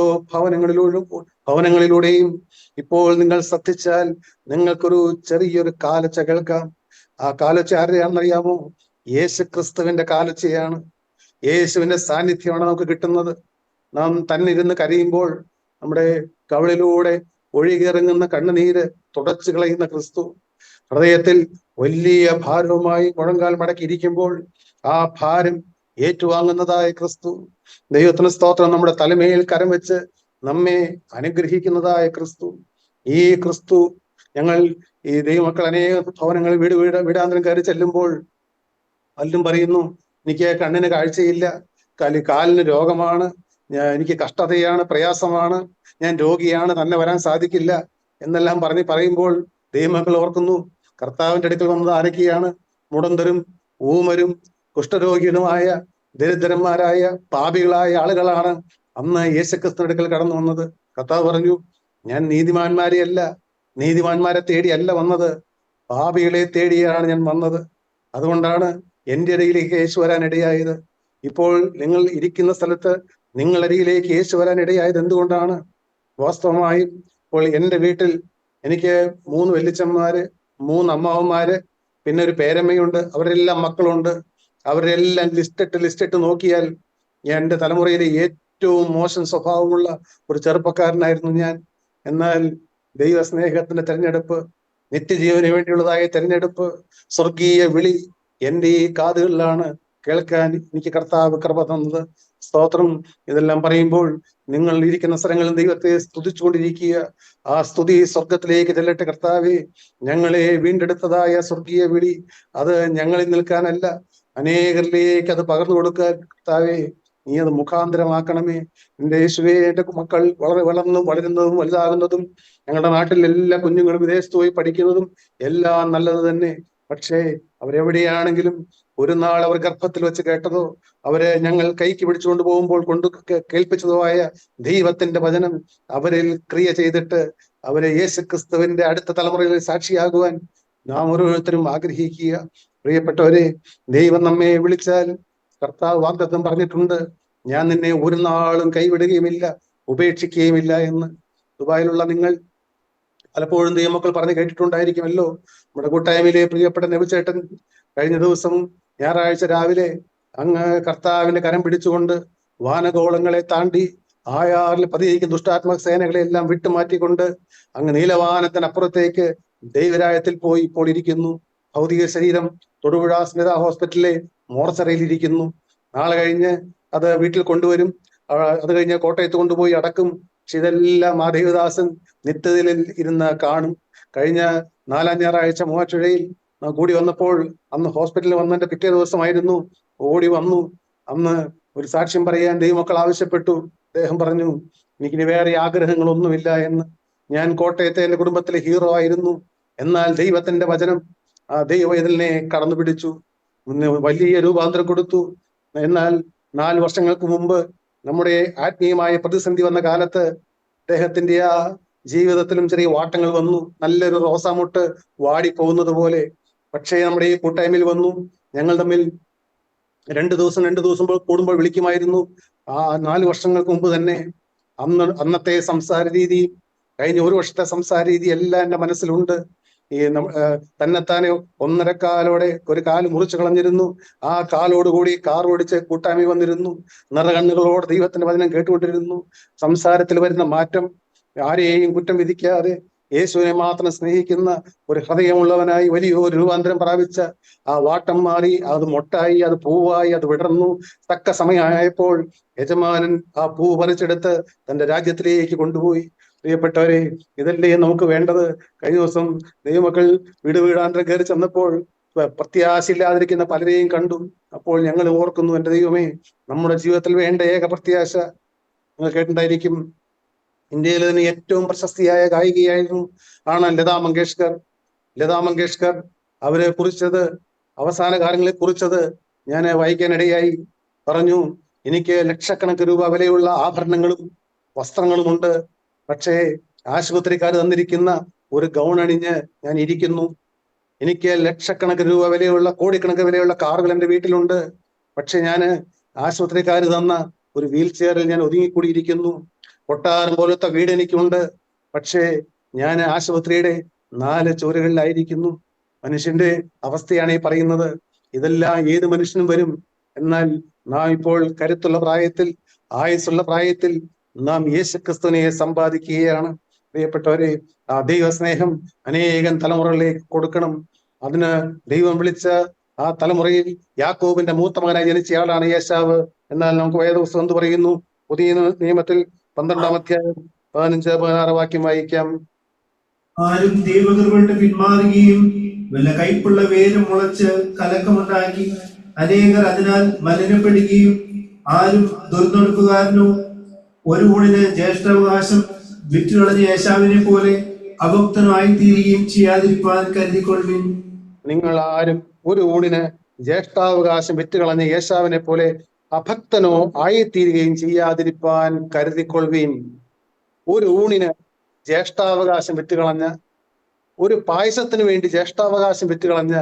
ഭവനങ്ങളിലൂടെയും ഇപ്പോൾ നിങ്ങൾ ശ്രദ്ധിച്ചാൽ നിങ്ങൾക്കൊരു ചെറിയൊരു കാലച്ച കേൾക്കാം. ആ കാലച്ച ആരുടെയാണെന്നറിയാമോ? യേശുക്രിസ്തുവിന്റെ കാലച്ചയാണ്. യേശുവിന്റെ സാന്നിധ്യമാണ് നമുക്ക് കിട്ടുന്നത്. നാം തന്നിരുന്ന് കരയുമ്പോൾ നമ്മുടെ കവിളിലൂടെ ഒഴുകിയിറങ്ങുന്ന കണ്ണുനീര് തുടച്ചു കളയുന്ന ക്രിസ്തു, ഹൃദയത്തിൽ വലിയ ഭാരവുമായി മുഴങ്കാൽ മടക്കി ഇരിക്കുമ്പോൾ ആ ഭാരം ഏറ്റുവാങ്ങുന്നതായ ക്രിസ്തു, ദൈവത്തിന് സ്തോത്രം, നമ്മുടെ തലമേൽ കരം വെച്ച് നമ്മെ അനുഗ്രഹിക്കുന്നതായ ക്രിസ്തു. ഈ ക്രിസ്തു, ഞങ്ങൾ ഈ ദൈവമക്കൾ അനേക ഭവനങ്ങൾ വീടാന്തരം കയറി ചെല്ലുമ്പോൾ പലരും പറയുന്നു, എനിക്ക് കണ്ണിന് കാഴ്ചയില്ല, കാലിന് രോഗമാണ്, എനിക്ക് കഷ്ടതയാണ്, പ്രയാസമാണ്, ഞാൻ രോഗിയാണ്, തന്നെ വരാൻ സാധിക്കില്ല എന്നെല്ലാം പറയുമ്പോൾ ദൈവമക്കൾ ഓർക്കുന്നു, കർത്താവിന്റെ അടുക്കൽ വന്നത് ആരൊക്കെയാണ്? മുടന്തരും ഊമരും കുഷ്ഠരോഗികളുമായ ദരിദ്രന്മാരായ പാപികളായ ആളുകളാണ് അന്ന് യേശുക്രിസ്തുവിന്റെ അടുക്കൽ കടന്നു വന്നത്. കർത്താവ് പറഞ്ഞു, ഞാൻ നീതിമാന്മാരെ തേടിയല്ല വന്നത്, പാപികളെ തേടിയാണ് ഞാൻ വന്നത്. അതുകൊണ്ടാണ് എൻ്റെ ഇടയിലേക്ക് യേശു വരാൻ ഇടയായത്. ഇപ്പോൾ നിങ്ങൾ ഇരിക്കുന്ന സ്ഥലത്ത് നിങ്ങളരികിലേക്ക് യേശു വരാൻ ഇടയായത് എന്തുകൊണ്ടാണ്? വാസ്തവമായും ഇപ്പോൾ എൻ്റെ വീട്ടിൽ എനിക്ക് 3 വല്യച്ഛന്മാര്, 3 അമ്മാവന്മാര്, പിന്നെ ഒരു പേരമ്മയുണ്ട്. അവരെല്ലാം മക്കളുണ്ട്. അവരെല്ലാം ലിസ്റ്റിട്ട് നോക്കിയാൽ എൻ്റെ തലമുറയിലെ ഏറ്റവും മോശം സ്വഭാവമുള്ള ഒരു ചെറുപ്പക്കാരനായിരുന്നു ഞാൻ. എന്നാൽ ദൈവസ്നേഹത്തിന്റെ തെരഞ്ഞെടുപ്പ്, നിത്യജീവന് വേണ്ടിയുള്ളതായ തെരഞ്ഞെടുപ്പ്, സ്വർഗീയ വിളി എൻ്റെ ഈ കാതുകളിലാണ് കേൾക്കാൻ എനിക്ക് കർത്താവ് കൃപ തന്നത്. സ്തോത്രം. ഇതെല്ലാം പറയുമ്പോൾ നിങ്ങൾ ഇരിക്കുന്ന സ്ഥലങ്ങളിൽ ദൈവത്തെ സ്തുതിച്ചുകൊണ്ടിരിക്കുക. ആ സ്തുതി സ്വർഗത്തിലേക്ക് ചെല്ലട്ടെ. കർത്താവേ, ഞങ്ങളെ വീണ്ടെടുത്തതായ സ്വർഗീയ വിളി അത് ഞങ്ങളിൽ നിൽക്കാനല്ല, അനേകരിലേക്ക് അത് പകർന്നു കൊടുക്കാൻ കർത്താവേ നീ അത് മുഖാന്തരമാക്കണമേ. എന്റെ യേശുവേ, എന്റെ മക്കൾ വളരെ വളരുന്നതും വലുതാകുന്നതും ഞങ്ങളുടെ നാട്ടിൽ എല്ലാ കുഞ്ഞുങ്ങളും വിദേശത്ത് പോയി പഠിക്കുന്നതും എല്ലാം നല്ലത് തന്നെ. പക്ഷേ അവരെവിടെയാണെങ്കിലും ഒരു നാൾ അവർ ഗർഭത്തിൽ വെച്ച് കേട്ടതോ അവരെ ഞങ്ങൾ കൈക്ക് പിടിച്ചുകൊണ്ട് പോകുമ്പോൾ കേൾപ്പിച്ചതോ ആയ ദൈവത്തിന്റെ വചനം അവരിൽ ക്രിയ ചെയ്തിട്ട് അവരെ യേശുക്രിസ്തുവിന്റെ അടുത്ത തലമുറയിൽ സാക്ഷിയാകുവാൻ നാം ഓരോരുത്തരും ആഗ്രഹിക്കുക. പ്രിയപ്പെട്ടവരെ, ദൈവം നമ്മെ വിളിച്ചാൽ കർത്താവ് വാഗ്ദത്തം പറഞ്ഞിട്ടുണ്ട്, ഞാൻ നിന്നെ ഒരു നാളും കൈവിടുകയുമില്ല, ഉപേക്ഷിക്കുകയുമില്ല എന്ന്. ദുബായിലുള്ള നിങ്ങൾ പലപ്പോഴും ദൈവമക്കൾ പറഞ്ഞ് കേട്ടിട്ടുണ്ടായിരിക്കുമല്ലോ. നമ്മുടെ കൂട്ടായ്മയിലെ പ്രിയപ്പെട്ട നബിച്ചേട്ടൻ കഴിഞ്ഞ ദിവസം ഞായറാഴ്ച രാവിലെ അങ്ങ് കർത്താവിന്റെ കരം പിടിച്ചുകൊണ്ട് വാനഗോളങ്ങളെ താണ്ടി ആയാറിൽ പതിയിരിക്കുന്ന ദുഷ്ടാത്മക സേനകളെ എല്ലാം വിട്ടുമാറ്റിക്കൊണ്ട് അങ്ങ് നീലവാനത്തിനപ്പുറത്തേക്ക് ദൈവരായത്തിൽ പോയി ഇപ്പോൾ ഇരിക്കുന്നു. ഭൗതിക ശരീരം തൊടുപുഴ സ്മിത ഹോസ്പിറ്റലിലെ മോർച്ചറിയിൽ ഇരിക്കുന്നു. നാളെ കഴിഞ്ഞ് അത് വീട്ടിൽ കൊണ്ടുവരും. അത് കഴിഞ്ഞ് കോട്ടയത്ത് കൊണ്ടുപോയി അടക്കും. പക്ഷെ ഇതെല്ലാം ആ ദേവദാസൻ നിത്യതയിൽ ഇരുന്ന് കാണും. കഴിഞ്ഞ 4-ാം ഞായറാഴ്ച മൂവാറ്റുപുഴയിൽ കൂടി വന്നപ്പോൾ അന്ന് ഹോസ്പിറ്റലിൽ വന്നതിന്റെ പിറ്റേ ദിവസമായിരുന്നു. ഓടി വന്നു. അന്ന് ഒരു സാക്ഷ്യം പറയാൻ ദൈവമക്കൾ ആവശ്യപ്പെട്ടു. അദ്ദേഹം പറഞ്ഞു, എനിക്കിനി വേറെ ആഗ്രഹങ്ങളൊന്നുമില്ല എന്ന്. ഞാൻ കോട്ടയത്തെ എന്റെ കുടുംബത്തിലെ ഹീറോ ആയിരുന്നു. എന്നാൽ ദൈവത്തിന്റെ വചനം ആ ദൈവവേദലിനെ കടന്നു പിടിച്ചു, വലിയ രൂപാന്തരം കൊടുത്തു. എന്നാൽ 4 വർഷങ്ങൾക്ക് മുമ്പ് നമ്മുടെ ആത്മീയമായ പ്രതിസന്ധി വന്ന കാലത്ത് അദ്ദേഹത്തിന്റെ ആ ജീവിതത്തിലും ചെറിയ വാട്ടങ്ങൾ വന്നു, നല്ലൊരു റോസാമുട്ട് വാടിപ്പോകുന്നത് പോലെ. പക്ഷേ നമ്മുടെ ഈ കൂട്ടായ്മയിൽ വന്നു. ഞങ്ങൾ തമ്മിൽ 2 ദിവസം കൂടുമ്പോൾ വിളിക്കുമായിരുന്നു. ആ 4 വർഷങ്ങൾക്ക് മുമ്പ് തന്നെ അന്നത്തെ സംസാര രീതി, കഴിഞ്ഞ 1 വർഷത്തെ സംസാര രീതി എല്ലാം എന്റെ മനസ്സിലുണ്ട്. ഈ തന്നെത്താനെ 1.5 കാലോടെ ഒരു കാല് മുറിച്ചു കളഞ്ഞിരുന്നു. ആ കാലോടുകൂടി കാർ ഓടിച്ച് കൂട്ടായ്മ വന്നിരുന്നു. നിറകണ്ണുകളോട് ദൈവത്തിന്റെ വചനം കേട്ടുകൊണ്ടിരുന്നു. സംസാരത്തിൽ വരുന്ന മാറ്റം, ആരെയും കുറ്റം വിധിക്കാതെ യേശുവിനെ മാത്രം സ്നേഹിക്കുന്ന ഒരു ഹൃദയമുള്ളവനായി വലിയൊരു രൂപാന്തരം പ്രാപിച്ച ആ വാട്ടം മാറി, അത് മൊട്ടായി, അത് പൂവായി, അത് വിടർന്നു. തക്ക സമയമായപ്പോൾ യജമാനൻ ആ പൂ പറിച്ചെടുത്ത് തന്റെ രാജ്യത്തിലേക്ക് കൊണ്ടുപോയി. പ്രിയപ്പെട്ടവരെ, ഇതല്ലേ നമുക്ക് വേണ്ടത്? കഴിഞ്ഞ ദിവസം ദൈവമക്കൾ വീടാന്തരം കയറി ചെന്നപ്പോൾ പ്രത്യാശയില്ലാതിരിക്കുന്ന പലരെയും കണ്ടു. അപ്പോൾ ഞങ്ങൾ ഓർക്കുന്നു, എന്റെ ദൈവമേ, നമ്മുടെ ജീവിതത്തിൽ വേണ്ട ഏക പ്രത്യാശ. നിങ്ങൾ കേട്ടിട്ടുണ്ടായിരിക്കും, ഇന്ത്യയിൽ തന്നെ ഏറ്റവും പ്രശസ്തിയായ ഗായികയായിരുന്നു ലതാ മങ്കേഷ്കർ. ലതാ മങ്കേഷ്കർ അവരെ കുറിച്ചത്, അവസാന കാലങ്ങളിൽ കുറിച്ചത് ഞാൻ വായിക്കാനിടയായി. പറഞ്ഞു, എനിക്ക് ലക്ഷക്കണക്കിന് രൂപ വിലയുള്ള ആഭരണങ്ങളും വസ്ത്രങ്ങളുമുണ്ട്. പക്ഷേ ആശുപത്രിക്കാർ തന്നിരിക്കുന്ന ഒരു ഗൗൺ അണിഞ്ഞ് ഞാൻ ഇരിക്കുന്നു. എനിക്ക് ലക്ഷക്കണക്കിന് രൂപ വിലയുള്ള, കോടിക്കണക്കിന് വിലയുള്ള കാറുകൾ എൻ്റെ വീട്ടിലുണ്ട്. പക്ഷെ ഞാൻ ആശുപത്രിക്കാർ തന്ന ഒരു വീൽ ചെയറിൽ ഞാൻ ഒതുങ്ങിക്കൂടിയിരിക്കുന്നു. കൊട്ടാരം പോലത്തെ വീട് എനിക്കുണ്ട്. പക്ഷേ ഞാൻ ആശുപത്രിയുടെ 4 ചുവരുകളിലായിരിക്കുന്നു. മനുഷ്യന്റെ അവസ്ഥയാണ് ഈ പറയുന്നത്. ഇതെല്ലാം ഏത് മനുഷ്യനും വരും. എന്നാൽ നാം ഇപ്പോൾ കരുത്തുള്ള പ്രായത്തിൽ, ആയുസ്സുള്ള പ്രായത്തിൽ നാം യേശുക്രിസ്തുവിനെ സമ്പാദിക്കുകയാണ്. പ്രിയപ്പെട്ടവരെ, ആ ദൈവസ്നേഹം അനേകം തലമുറകളിലേക്ക് കൊടുക്കണം. അതിന് ദൈവം വിളിച്ച ആ തലമുറയിൽ യാക്കോബിന്റെ മൂത്ത മകനായി ജനിച്ചയാളാണ് യേശാവ്. എന്നാൽ നമുക്ക് വേദപുസ്തകം എന്ത് പറയുന്നു? പുതിയ നിയമത്തിൽ 12-ാം അധ്യായം 15-16 വാക്യം വായിക്കാം. ആരും ദൈവകൃപയുടെ പിന്മാറുകയും വല്ല കൈപ്പുള്ള വേരും മുളച്ച് കലക്കമുണ്ടാക്കി അനേകർ അതിനാൽ മലിനപ്പെടുകയും ആരും ദുർനടപ്പുകാരനോ ഒരു ഊണിന് ജ്യേഷ്ഠാവകാശം വിറ്റുകളഞ്ഞ യേശാവിനെ പോലെ അഭക്തനായി തീരുകയും ചെയ്യാതിരിക്കാൻ കരുതിക്കൊള്ളുവിൻ. നിങ്ങൾ ആരും ഒരു ഊണിന് ജ്യേഷ്ഠാവകാശം വിറ്റുകളഞ്ഞ യേശാവിനെ പോലെ അഭക്തനോ ആയിത്തീരുകയും ചെയ്യാതിരിപ്പാൻ കരുതിക്കൊള്ളുവീൻ. ഒരു ഊണിന് ജ്യേഷ്ഠാവകാശം വിറ്റുകളഞ്ഞ, ഒരു പായസത്തിന് വേണ്ടി ജ്യേഷ്ഠാവകാശം വിറ്റുകളഞ്ഞ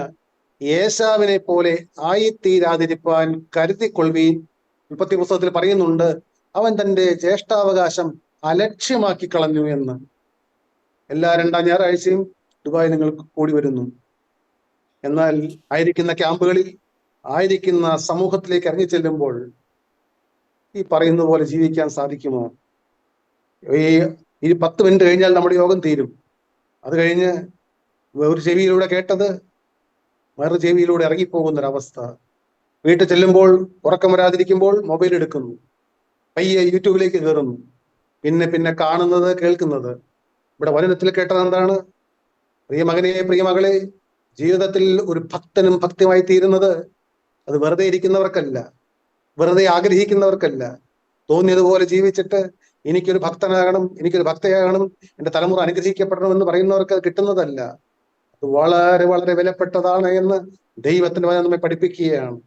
യേശാവിനെ പോലെ ആയിത്തീരാതിരിപ്പാൻ കരുതിക്കൊള്ളുവീൻ. ഉൽപ്പത്തി പുസ്തകത്തിൽ പറയുന്നുണ്ട്, അവൻ തന്റെ ജ്യേഷ്ഠാവകാശം അലക്ഷ്യമാക്കി കളഞ്ഞു എന്ന്. എല്ലാ 2-ാം ഞായറാഴ്ചയും ദുബായ് നിങ്ങൾ കൂടി വരുന്നു. എന്നാൽ ആയിരിക്കുന്ന ക്യാമ്പുകളിൽ, ആയിരിക്കുന്ന സമൂഹത്തിലേക്ക് ഇറങ്ങി ചെല്ലുമ്പോൾ ഈ പറയുന്ന പോലെ ജീവിക്കാൻ സാധിക്കുമോ? ഈ 10 മിനിറ്റ് കഴിഞ്ഞാൽ നമ്മുടെ യോഗം തീരും. അത് കഴിഞ്ഞ് ഒരു ചെവിയിലൂടെ കേട്ടത് വേറൊരു ചെവിയിലൂടെ ഇറങ്ങിപ്പോകുന്നൊരവസ്ഥ. വീട്ടിൽ ചെല്ലുമ്പോൾ ഉറക്കം വരാതിരിക്കുമ്പോൾ മൊബൈൽ എടുക്കുന്നു, പയ്യെ യൂട്യൂബിലേക്ക് കയറുന്നു, പിന്നെ കാണുന്നത്, കേൾക്കുന്നത്. ഇവിടെ വചനത്തിൽ കേട്ടത് എന്താണ്? പ്രിയ മകനെ, പ്രിയ മകളെ, ജീവിതത്തിൽ ഒരു ഭക്തനും ഭക്തിയുമായി തീരുന്നത് അത് വെറുതെ ഇരിക്കുന്നവർക്കല്ല. വെറുതെ ആഗ്രഹിക്കുന്നവർക്കല്ല. തോന്നിയതുപോലെ ജീവിച്ചിട്ട് എനിക്കൊരു ഭക്തനാകണം, എനിക്കൊരു ഭക്തയാകണം, എന്റെ തലമുറ അനുഗ്രഹിക്കപ്പെടണം എന്ന് പറയുന്നവർക്ക് അത് കിട്ടുന്നതല്ല. അത് വളരെ വളരെ വിലപ്പെട്ടതാണ് എന്ന് ദൈവത്തിന്റെ വചനം നമ്മെ പഠിപ്പിക്കുകയാണ്.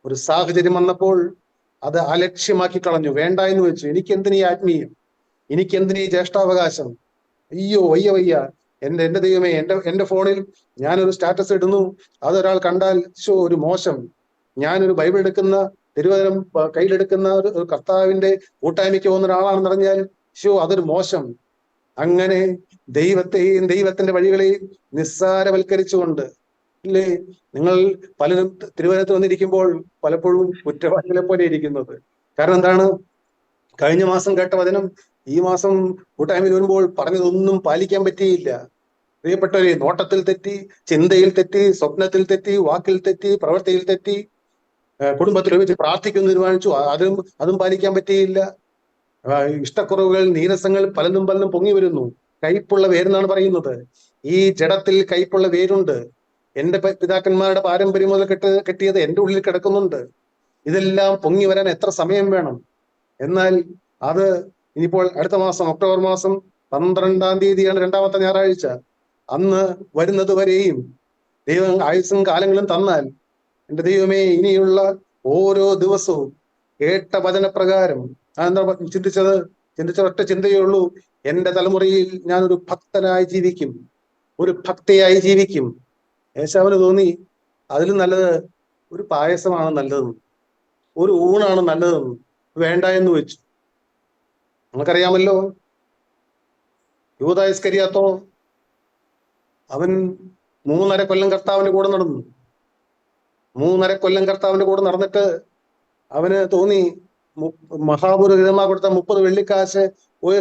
ഒരു സാഹചര്യം വന്നപ്പോൾ അത് അലക്ഷ്യമാക്കി കളഞ്ഞു, വേണ്ട എന്ന് വെച്ചു. എനിക്കെന്തിനീ ആത്മീയം, എനിക്കെന്തിനീ ജ്യേഷ്ഠാവകാശം, അയ്യോ വയ്യ വയ്യ. എന്റെ ദൈവമേ, എന്റെ ഫോണിൽ ഞാനൊരു സ്റ്റാറ്റസ് ഇടുന്നു, അതൊരാൾ കണ്ടാൽ ഒരു മോശം. ഞാനൊരു ബൈബിൾ എടുക്കുന്ന, തിരുവചനം കയ്യിലെടുക്കുന്ന ഒരു കർത്താവിന്റെ കൂട്ടായ്മയ്ക്ക് പോകുന്ന ഒരാളാണെന്ന് അറിഞ്ഞാൽ അതൊരു മോശം. അങ്ങനെ ദൈവത്തെയും ദൈവത്തിന്റെ വഴികളെയും നിസ്സാരവൽക്കരിച്ചുകൊണ്ട്, ഇല്ലേ, നിങ്ങൾ പലരും തിരുവനന്തപുരത്ത് വന്നിരിക്കുമ്പോൾ പലപ്പോഴും കുറ്റവാളികളെ പോലെ ഇരിക്കുന്നത്. കാരണം എന്താണ്? കഴിഞ്ഞ മാസം കേട്ട വചനം ഈ മാസം കൂട്ടായ്മയിൽ വരുമ്പോൾ പറഞ്ഞതൊന്നും പാലിക്കാൻ പറ്റിയില്ല. പ്രിയപ്പെട്ടവരെ, നോട്ടത്തിൽ തെറ്റി, ചിന്തയിൽ തെറ്റി, സ്വപ്നത്തിൽ തെറ്റി, വാക്കിൽ തെറ്റി, പ്രവൃത്തിയിൽ തെറ്റി, കുടുംബത്തിൽ വെച്ച് പ്രാർത്ഥിക്കുന്നു തീരുമാനിച്ചു, അതും പാലിക്കാൻ പറ്റിയില്ല. ഇഷ്ടക്കുറവുകൾ, നീരസങ്ങൾ പലതും പൊങ്ങി വരുന്നു. കയ്പുള്ള വേരെന്നാണ് പറയുന്നത്. ഈ ജഡത്തിൽ കയ്പുള്ള വേരുണ്ട്. എന്റെ പിതാക്കന്മാരുടെ പാരമ്പര്യം മുതൽ കെട്ടിയത് എന്റെ ഉള്ളിൽ കിടക്കുന്നുണ്ട്. ഇതെല്ലാം പൊങ്ങി വരാൻ എത്ര സമയം വേണം? എന്നാൽ അത് ഇനിയിപ്പോൾ അടുത്ത മാസം ഒക്ടോബർ മാസം 12-ാം തീയതിയാണ് രണ്ടാമത്തെ ഞായറാഴ്ച. അന്ന് വരുന്നത് വരെയും ദൈവം ആയുസ്സും കാലങ്ങളും തന്നാൽ, എന്റെ ദൈവമേ, ഇനിയുള്ള ഓരോ ദിവസവും കേട്ട വചനപ്രകാരം എന്താ ചിന്തിച്ച ഒറ്റ ചിന്തയേ ഉള്ളൂ: എന്റെ തലമുറയിൽ ഞാനൊരു ഭക്തനായി ജീവിക്കും, ഒരു ഭക്തയായി ജീവിക്കും. യേശാവിന് തോന്നി അതിലും നല്ലത് ഒരു പായസമാണ് നല്ലതെന്ന്, ഒരു ഊണാണ് നല്ലതെന്ന്. വേണ്ട എന്ന് വെച്ചു. നമുക്കറിയാമല്ലോ, യൂദാ ഇസ്കരിയോത്തോ, അവൻ 3.5 കൊല്ലം കർത്താവിന്റെ കൂടെ നടന്നു. 3.5 കൊല്ലം കർത്താവിന്റെ കൂടെ നടന്നിട്ട് അവന് തോന്നി, മഹാപുരോഹിതന്മാർ കൊടുത്ത 30 വെള്ളിക്കാശ്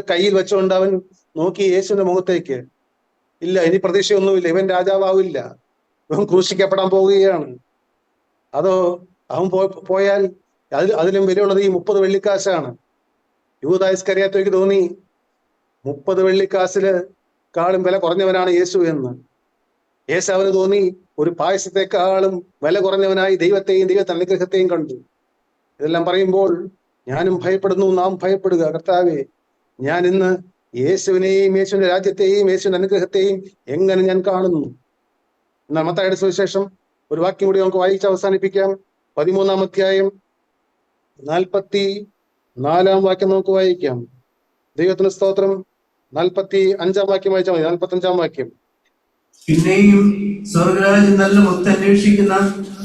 കയ്യിൽ വെച്ചുകൊണ്ട് അവൻ നോക്കി യേശുവിന്റെ മുഖത്തേക്ക്. ഇല്ല, ഇനി പ്രതീക്ഷയൊന്നുമില്ല, ഇവൻ രാജാവില്ല, ഇവൻ ക്രൂശിക്കപ്പെടാൻ പോവുകയാണ്. അതോ അവൻ പോയാൽ അതിലും വിലയുള്ളത് ഈ 30 വെള്ളിക്കാശാണ്. യൂദാ ഇസ്കരിയോത്തോയ്ക്ക് തോന്നി 30 വെള്ളിക്കാശിനെക്കാളും വില കുറഞ്ഞവനാണ് യേശു എന്ന്. യേശാവിന് തോന്നി ഒരു പായസത്തെക്കാളും വില കുറഞ്ഞവനായി ദൈവത്തെയും ദൈവത്തെ അനുഗ്രഹത്തെയും കണ്ടു. ഇതെല്ലാം പറയുമ്പോൾ ഞാനും ഭയപ്പെടുന്നു, നാം ഭയപ്പെടുക. കർത്താവേ, ഞാൻ ഇന്ന് യേശുവിനെയും യേശുവിന്റെ രാജ്യത്തെയും യേശുവിന്റെ അനുഗ്രഹത്തെയും എങ്ങനെ ഞാൻ കാണുന്നു? എന്നാൽ മത്തായിയുടെ സുവിശേഷം ഒരു വാക്യം കൂടി നമുക്ക് വായിച്ച് അവസാനിപ്പിക്കാം. 13-ാം അധ്യായം 44-ാം വാക്യം നമുക്ക് വായിക്കാം. ദൈവത്തിന് സ്തോത്രം. 45-ാം വാക്യം വായിച്ചാൽ മതി. 45-ാം വാക്യം: പിന്നെയും സ്വർഗരാജ്യം നല്ല മുത്ത് അന്വേഷിക്കുന്ന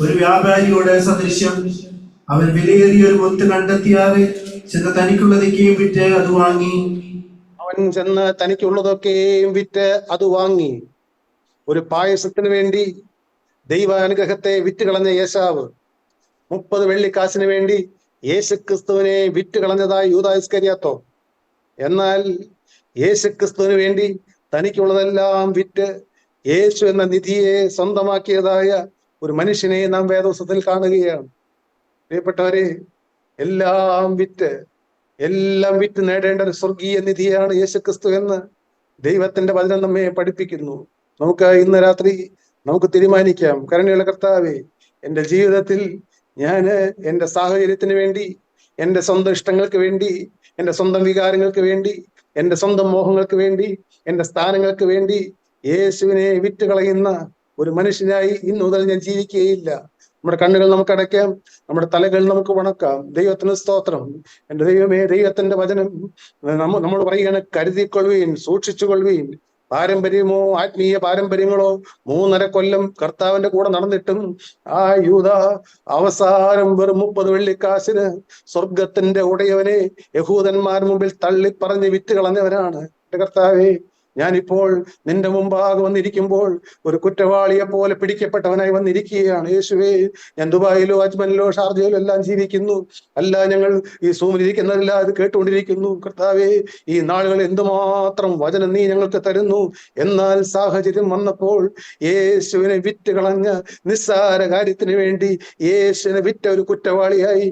ഒരു വ്യാപാരിയോട് സദൃശ്യം. അവൻ വിലയേറിയ ഒരു മുത്ത് കണ്ടെത്തിയാറ് ചെന്ന് തനിക്കുള്ളതൊക്കെയും വിറ്റ് അത് വാങ്ങി. അവൻ ചെന്ന് തനിക്കുള്ളതൊക്കെയും വിറ്റ് അത് വാങ്ങി. ഒരു പായസത്തിന് വേണ്ടി ദൈവാനുഗ്രഹത്തെ വിറ്റ് കളഞ്ഞ യേശാവ് 30 വെള്ളിക്കാശിന് വേണ്ടി യേശുക്രിസ്തുവിനെ വിറ്റ് കളഞ്ഞതായി യൂദാ ഇസ്കരിയോത്തോ. എന്നാൽ യേശുക്രിസ്തുവിന് വേണ്ടി തനിക്കുള്ളതെല്ലാം വിറ്റ് യേശു എന്ന നിധിയെ സ്വന്തമാക്കിയതായ ഒരു മനുഷ്യനെ നാം വേദപുസ്തകത്തിൽ കാണുകയാണ്. പ്രിയപ്പെട്ടവരെ, എല്ലാം വിറ്റ് നേടേണ്ട ഒരു സ്വർഗീയ നിധിയാണ് യേശുക്രിസ്തു എന്ന് ദൈവത്തിന്റെ വചനം നമ്മെ പഠിപ്പിക്കുന്നു. നമുക്ക് ഇന്ന് രാത്രി നമുക്ക് തീരുമാനിക്കാം, കരുണയുള്ള കർത്താവേ, എന്റെ ജീവിതത്തിൽ ഞാൻ എന്റെ സാഹചര്യത്തിന് വേണ്ടി, എന്റെ സ്വന്തം ഇഷ്ടങ്ങൾക്ക് വേണ്ടി, എന്റെ സ്വന്തം വികാരങ്ങൾക്ക് വേണ്ടി, എന്റെ സ്വന്തം മോഹങ്ങൾക്ക് വേണ്ടി, എന്റെ സ്ഥാനങ്ങൾക്ക് വേണ്ടി യേശുവിനെ വിറ്റ് കളയുന്ന ഒരു മനുഷ്യനായി ഇന്നു മുതൽ ഞാൻ ജീവിക്കുകയില്ല. നമ്മുടെ കണ്ണുകൾ നമുക്ക് അടയ്ക്കാം, നമ്മുടെ തലകൾ നമുക്ക് വണക്കാം. ദൈവത്തിന് സ്തോത്രം. എന്റെ ദൈവമേ, ദൈവത്തിന്റെ വചനം നമ്മൾ പറയുകയാണ്, കരുതിക്കൊള്ളുവീൻ, സൂക്ഷിച്ചുകൊള്ളുവീൻ. പാരമ്പര്യമോ ആത്മീയ പാരമ്പര്യങ്ങളോ 3.5 കൊല്ലം കർത്താവിന്റെ കൂടെ നടന്നിട്ടും ആ യൂദാ അവസാനം വെറും 30 വെള്ളിക്കാശിന് സ്വർഗത്തിന്റെ ഉടയവനെ യഹൂദന്മാർ മുമ്പിൽ തള്ളിപ്പറഞ്ഞ് വിറ്റ് കളഞ്ഞവനാണ്. എന്റെ കർത്താവേ, ഞാനിപ്പോൾ നിന്റെ മുമ്പാകെ വന്നിരിക്കുമ്പോൾ ഒരു കുറ്റവാളിയെ പോലെ പിടിക്കപ്പെട്ടവനായി വന്നിരിക്കുകയാണ്. യേശുവേ, ഞാൻ ദുബായിലോ അജ്മനിലോ ഷാർജയിലോ എല്ലാം ജീവിക്കുന്നു, അല്ല ഞങ്ങൾ ഈ സൂമിലിരിക്കുന്നതെല്ലാം അത് കേട്ടുകൊണ്ടിരിക്കുന്നു. കർത്താവേ, ഈ നാളുകൾ എന്തുമാത്രം വചനം നീ ഞങ്ങൾക്ക് തരുന്നു. എന്നാൽ സാഹചര്യം വന്നപ്പോൾ യേശുവിനെ വിറ്റ് കളഞ്ഞ നിസ്സാര കാര്യത്തിന് വേണ്ടി യേശുവിനെ വിറ്റ ഒരു കുറ്റവാളിയായി,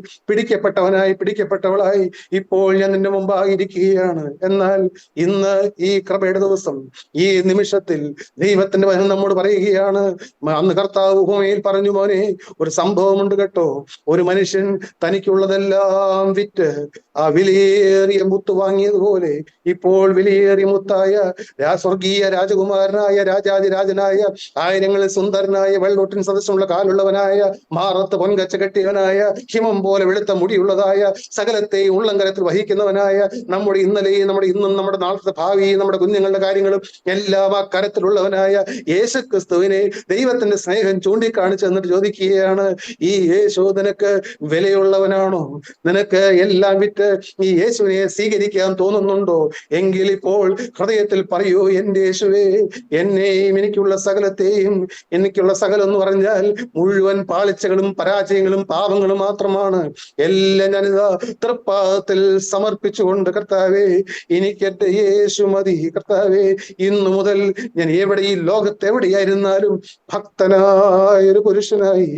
പിടിക്കപ്പെട്ടവളായി ഇപ്പോൾ ഞാൻ നിന്റെ മുമ്പാകെ ഇരിക്കുകയാണ്. എന്നാൽ ഇന്ന് ഈ കൃപയുടെ ദിവസം ഈ നിമിഷത്തിൽ ദൈവത്തിന്റെ വചനം നമ്മോട് പറയുകയാണ്. അന്ന് കർത്താവ് ഉപമയിൽ പറഞ്ഞു, മോനെ, ഒരു സംഭവമുണ്ട് കേട്ടോ. ഒരു മനുഷ്യൻ തനിക്കുള്ളതെല്ലാം വിറ്റ് ആ വിലയേറിയ മുത്ത് വാങ്ങിയതുപോലെ ഇപ്പോൾ വിലയേറിയ മുത്തായ സ്വർഗീയ രാജകുമാരനായ രാജാതിരാജനായ ആയിരങ്ങളിൽ സുന്ദരനായ വെള്ളോട്ടിൻ സദസ്സുള്ള കാലുള്ളവനായ മാറത്ത് പൊൻകച്ച കെട്ടിയവനായ ഹിമം പോലെ വെളുത്ത മുടിയുള്ളതായ സകലത്തെയും ഉള്ളങ്കരത്തിൽ വഹിക്കുന്നവനായ നമ്മുടെ ഇന്നലെയും നമ്മുടെ ഇന്നും നമ്മുടെ നാളത്തെ ഭാവിയും നമ്മുടെ കുഞ്ഞുങ്ങളുടെ കാര്യങ്ങളും എല്ലാം ആ കരത്തിലുള്ളവനായ യേശു ക്രിസ്തുവിനെ ദൈവത്തിന്റെ സ്നേഹം ചൂണ്ടിക്കാണിച്ച് എന്നിട്ട് ചോദിക്കുകയാണ്, ഈ യേശു നിനക്ക് വിലയുള്ളവനാണോ? നിനക്ക് എല്ലാം വിറ്റ് ഈ യേശുവിനെ സ്വീകരിക്കാൻ തോന്നുന്നുണ്ടോ? എങ്കിൽ ഇപ്പോൾ ഹൃദയത്തിൽ പറയൂ, എന്റെ യേശുവേ, എന്നെയും എനിക്കുള്ള സകലത്തെയും, എനിക്കുള്ള സകലം എന്ന് പറഞ്ഞാൽ മുഴുവൻ പാളിച്ചകളും പരാജയങ്ങളും പാപങ്ങളും മാത്രമാണ്, എല്ലാം ഞാനിതാ തൃപ്പാദത്തിൽ സമർപ്പിച്ചുകൊണ്ട് കർത്താവേ, എനിക്ക് എന്റെ യേശു മതി. കർത്താവേ, ഇന്നു മുതൽ ഞാൻ എവിടെ ഈ ലോകത്തെവിടെയായിരുന്നാലും ഭക്തനായ ഒരു പുരുഷനായി,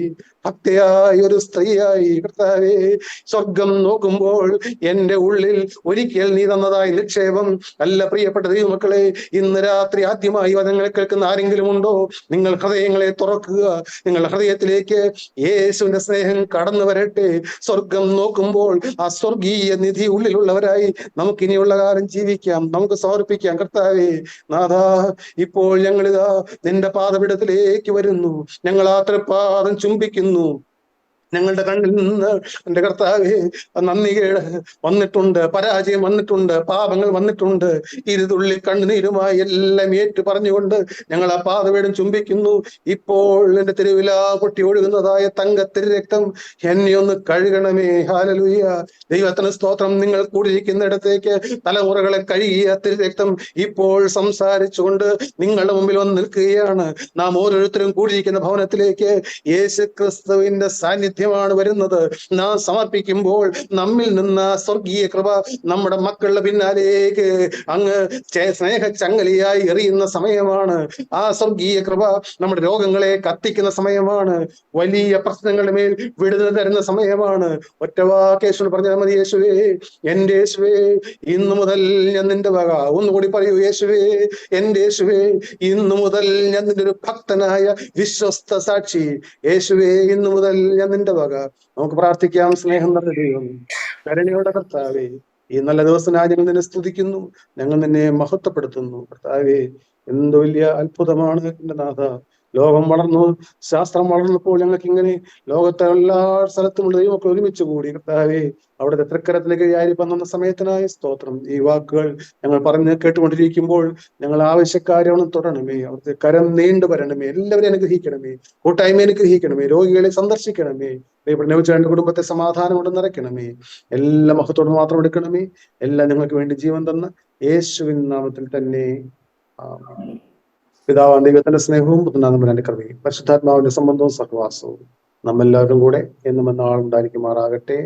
ഭക്തയായ ഒരു സ്ത്രീയായി കർത്താവേ, സ്വർഗം നോക്കുമ്പോൾ എന്റെ ഉള്ളിൽ ഒരിക്കൽ നീ തന്നതായി നിക്ഷേപം അല്ല. പ്രിയപ്പെട്ട ദൈവമക്കളെ, ഇന്ന് രാത്രി ആദ്യമായി വചനങ്ങളെ കേൾക്കുന്ന ആരെങ്കിലും ഉണ്ടോ? നിങ്ങൾ ഹൃദയങ്ങളെ തുറക്കുക. നിങ്ങളുടെ ഹൃദയത്തിലേക്ക് യേശുവിന്റെ സ്നേഹം കടന്നു വരട്ടെ. സ്വർഗം നോക്കുമ്പോൾ ആ സ്വർഗീയ നിധി ഉള്ളിലുള്ളവരായി നമുക്ക് ഇനിയുള്ള കാലം ജീവിക്കാം, നമുക്ക് സമർപ്പിക്കാം. കർത്താവേ, നാഥാ, ഇപ്പോൾ ഞങ്ങളിതാ നിന്റെ പാദപീഠത്തിലേക്ക് വരുന്നു. ഞങ്ങൾ ആ തൃപ്പാദം ചുംബിക്കുന്നു. ഞങ്ങളുടെ കണ്ണിൽ നിന്ന് എന്റെ കർത്താവേ നന്ദികേട് വന്നിട്ടുണ്ട്, പരാജയം വന്നിട്ടുണ്ട്, പാപങ്ങൾ വന്നിട്ടുണ്ട്. ഇരുതുള്ളി കണ്ണുനീരുമായി എല്ലാം ഏറ്റു പറഞ്ഞുകൊണ്ട് ഞങ്ങൾ ആ പാദപീഠം ചുംബിക്കുന്നു. ഇപ്പോൾ എന്റെ തിരുവിലാ പൊട്ടി ഒഴുകുന്നതായ തങ്കത്തിരി രക്തം എന്നെ ഒന്ന് കഴുകണമേ. ഹല്ലേലൂയ. ദൈവത്തിന് സ്തോത്രം. നിങ്ങൾ കൂടിയിരിക്കുന്നിടത്തേക്ക് തലമുറകളെ കഴുകിയ തിരു രക്തം ഇപ്പോൾ സംസാരിച്ചുകൊണ്ട് നിങ്ങളുടെ മുമ്പിൽ വന്ന് നിൽക്കുകയാണ്. നാം ഓരോരുത്തരും കൂടിയിരിക്കുന്ന ഭവനത്തിലേക്ക് യേശു ക്രിസ്തുവിന്റെ സാന്നിധ്യം വരുന്നത്. നാം സമർപ്പിക്കുമ്പോൾ നമ്മിൽ നിന്ന് സ്വർഗീയ കൃപ നമ്മുടെ മക്കളുടെ പിന്നാലേക്ക് അങ്ങ് സ്നേഹ ചങ്ങലിയായി എറിയുന്ന സമയമാണ്. ആ സ്വർഗീയ കൃപ നമ്മുടെ രോഗങ്ങളെ കത്തിക്കുന്ന സമയമാണ്. വലിയ പ്രശ്നങ്ങളുടെ മേൽ വിടുതൽ തരുന്ന സമയമാണ്. ഒറ്റവാക്കേശ്വരൻ പറഞ്ഞാൽ മതി, യേശുവേ, എന്റെ യേശുവേ, ഇന്നു മുതൽ ഞാൻ നിന്റെ വക. ഒന്നുകൂടി പറയൂ, യേശുവേ, എന്റെ യേശുവേ, ഇന്നു മുതൽ ഞാൻ നിന്റെ ഒരു ഭക്തനായ വിശ്വസ്ത സാക്ഷി. യേശുവേ, ഇന്നു മുതൽ ഞാൻ നിന്റെ വക. നമുക്ക് പ്രാർത്ഥിക്കാം. സ്നേഹം നിറഞ്ഞ ദൈവം, കരുണയുടെ കർത്താവേ, ഈ നല്ല ദിവസത്തിനായി ഞങ്ങൾ നിന്നെ സ്തുതിക്കുന്നു, ഞങ്ങൾ നിന്നെ മഹത്വപ്പെടുത്തുന്നു. കർത്താവേ, എന്ത് വലിയ അത്ഭുതമാണ് എന്റെ നാഥ. ലോകം വളർന്നു, ശാസ്ത്രം വളർന്നപ്പോൾ ഞങ്ങൾക്ക് ഇങ്ങനെ ലോകത്തെ എല്ലാ സ്ഥലത്തുമുള്ള ദൈവമൊക്കെ ഒരുമിച്ച് കൂടി. കർത്താവേ, അവിടുത്തെ തൃക്കരത്തിന് കീഴായിരിക്കാൻ വന്ന സമയത്തിനായ സ്തോത്രം. ഈ വാക്കുകൾ ഞങ്ങൾ പറഞ്ഞ് കേട്ടുകൊണ്ടിരിക്കുമ്പോൾ ഞങ്ങൾ ആവശ്യക്കാരെ തുടരണമേ. അവിടുത്തെ കരം നീണ്ടു വരണമേ. എല്ലാവരെയും അനുഗ്രഹിക്കണമേ. കൂട്ടായ്മ അനുഗ്രഹിക്കണമേ. രോഗികളെ സന്ദർശിക്കണമേ. പ്രിയപ്പെട്ട കുടുംബത്തെ സമാധാനം കൊണ്ട് നിറയ്ക്കണമേ. എല്ലാ മഹത്വത്തോട് മാത്രം എടുക്കണമേ. എല്ലാം ഞങ്ങൾക്ക് വേണ്ടി ജീവൻ തന്ന യേശുവിൻ നാമത്തിൽ തന്നെ. പിതാവാം ദൈവത്തിന്റെ സ്നേഹവും പുത്രനാമന്റെ കൃപയും പരിശുദ്ധാത്മാവിന്റെ സംബന്ധവും സഹവാസവും നമ്മെല്ലാവരും കൂടെ എന്നും എന്നാളുണ്ടായിരിക്കുമാറാകട്ടെ.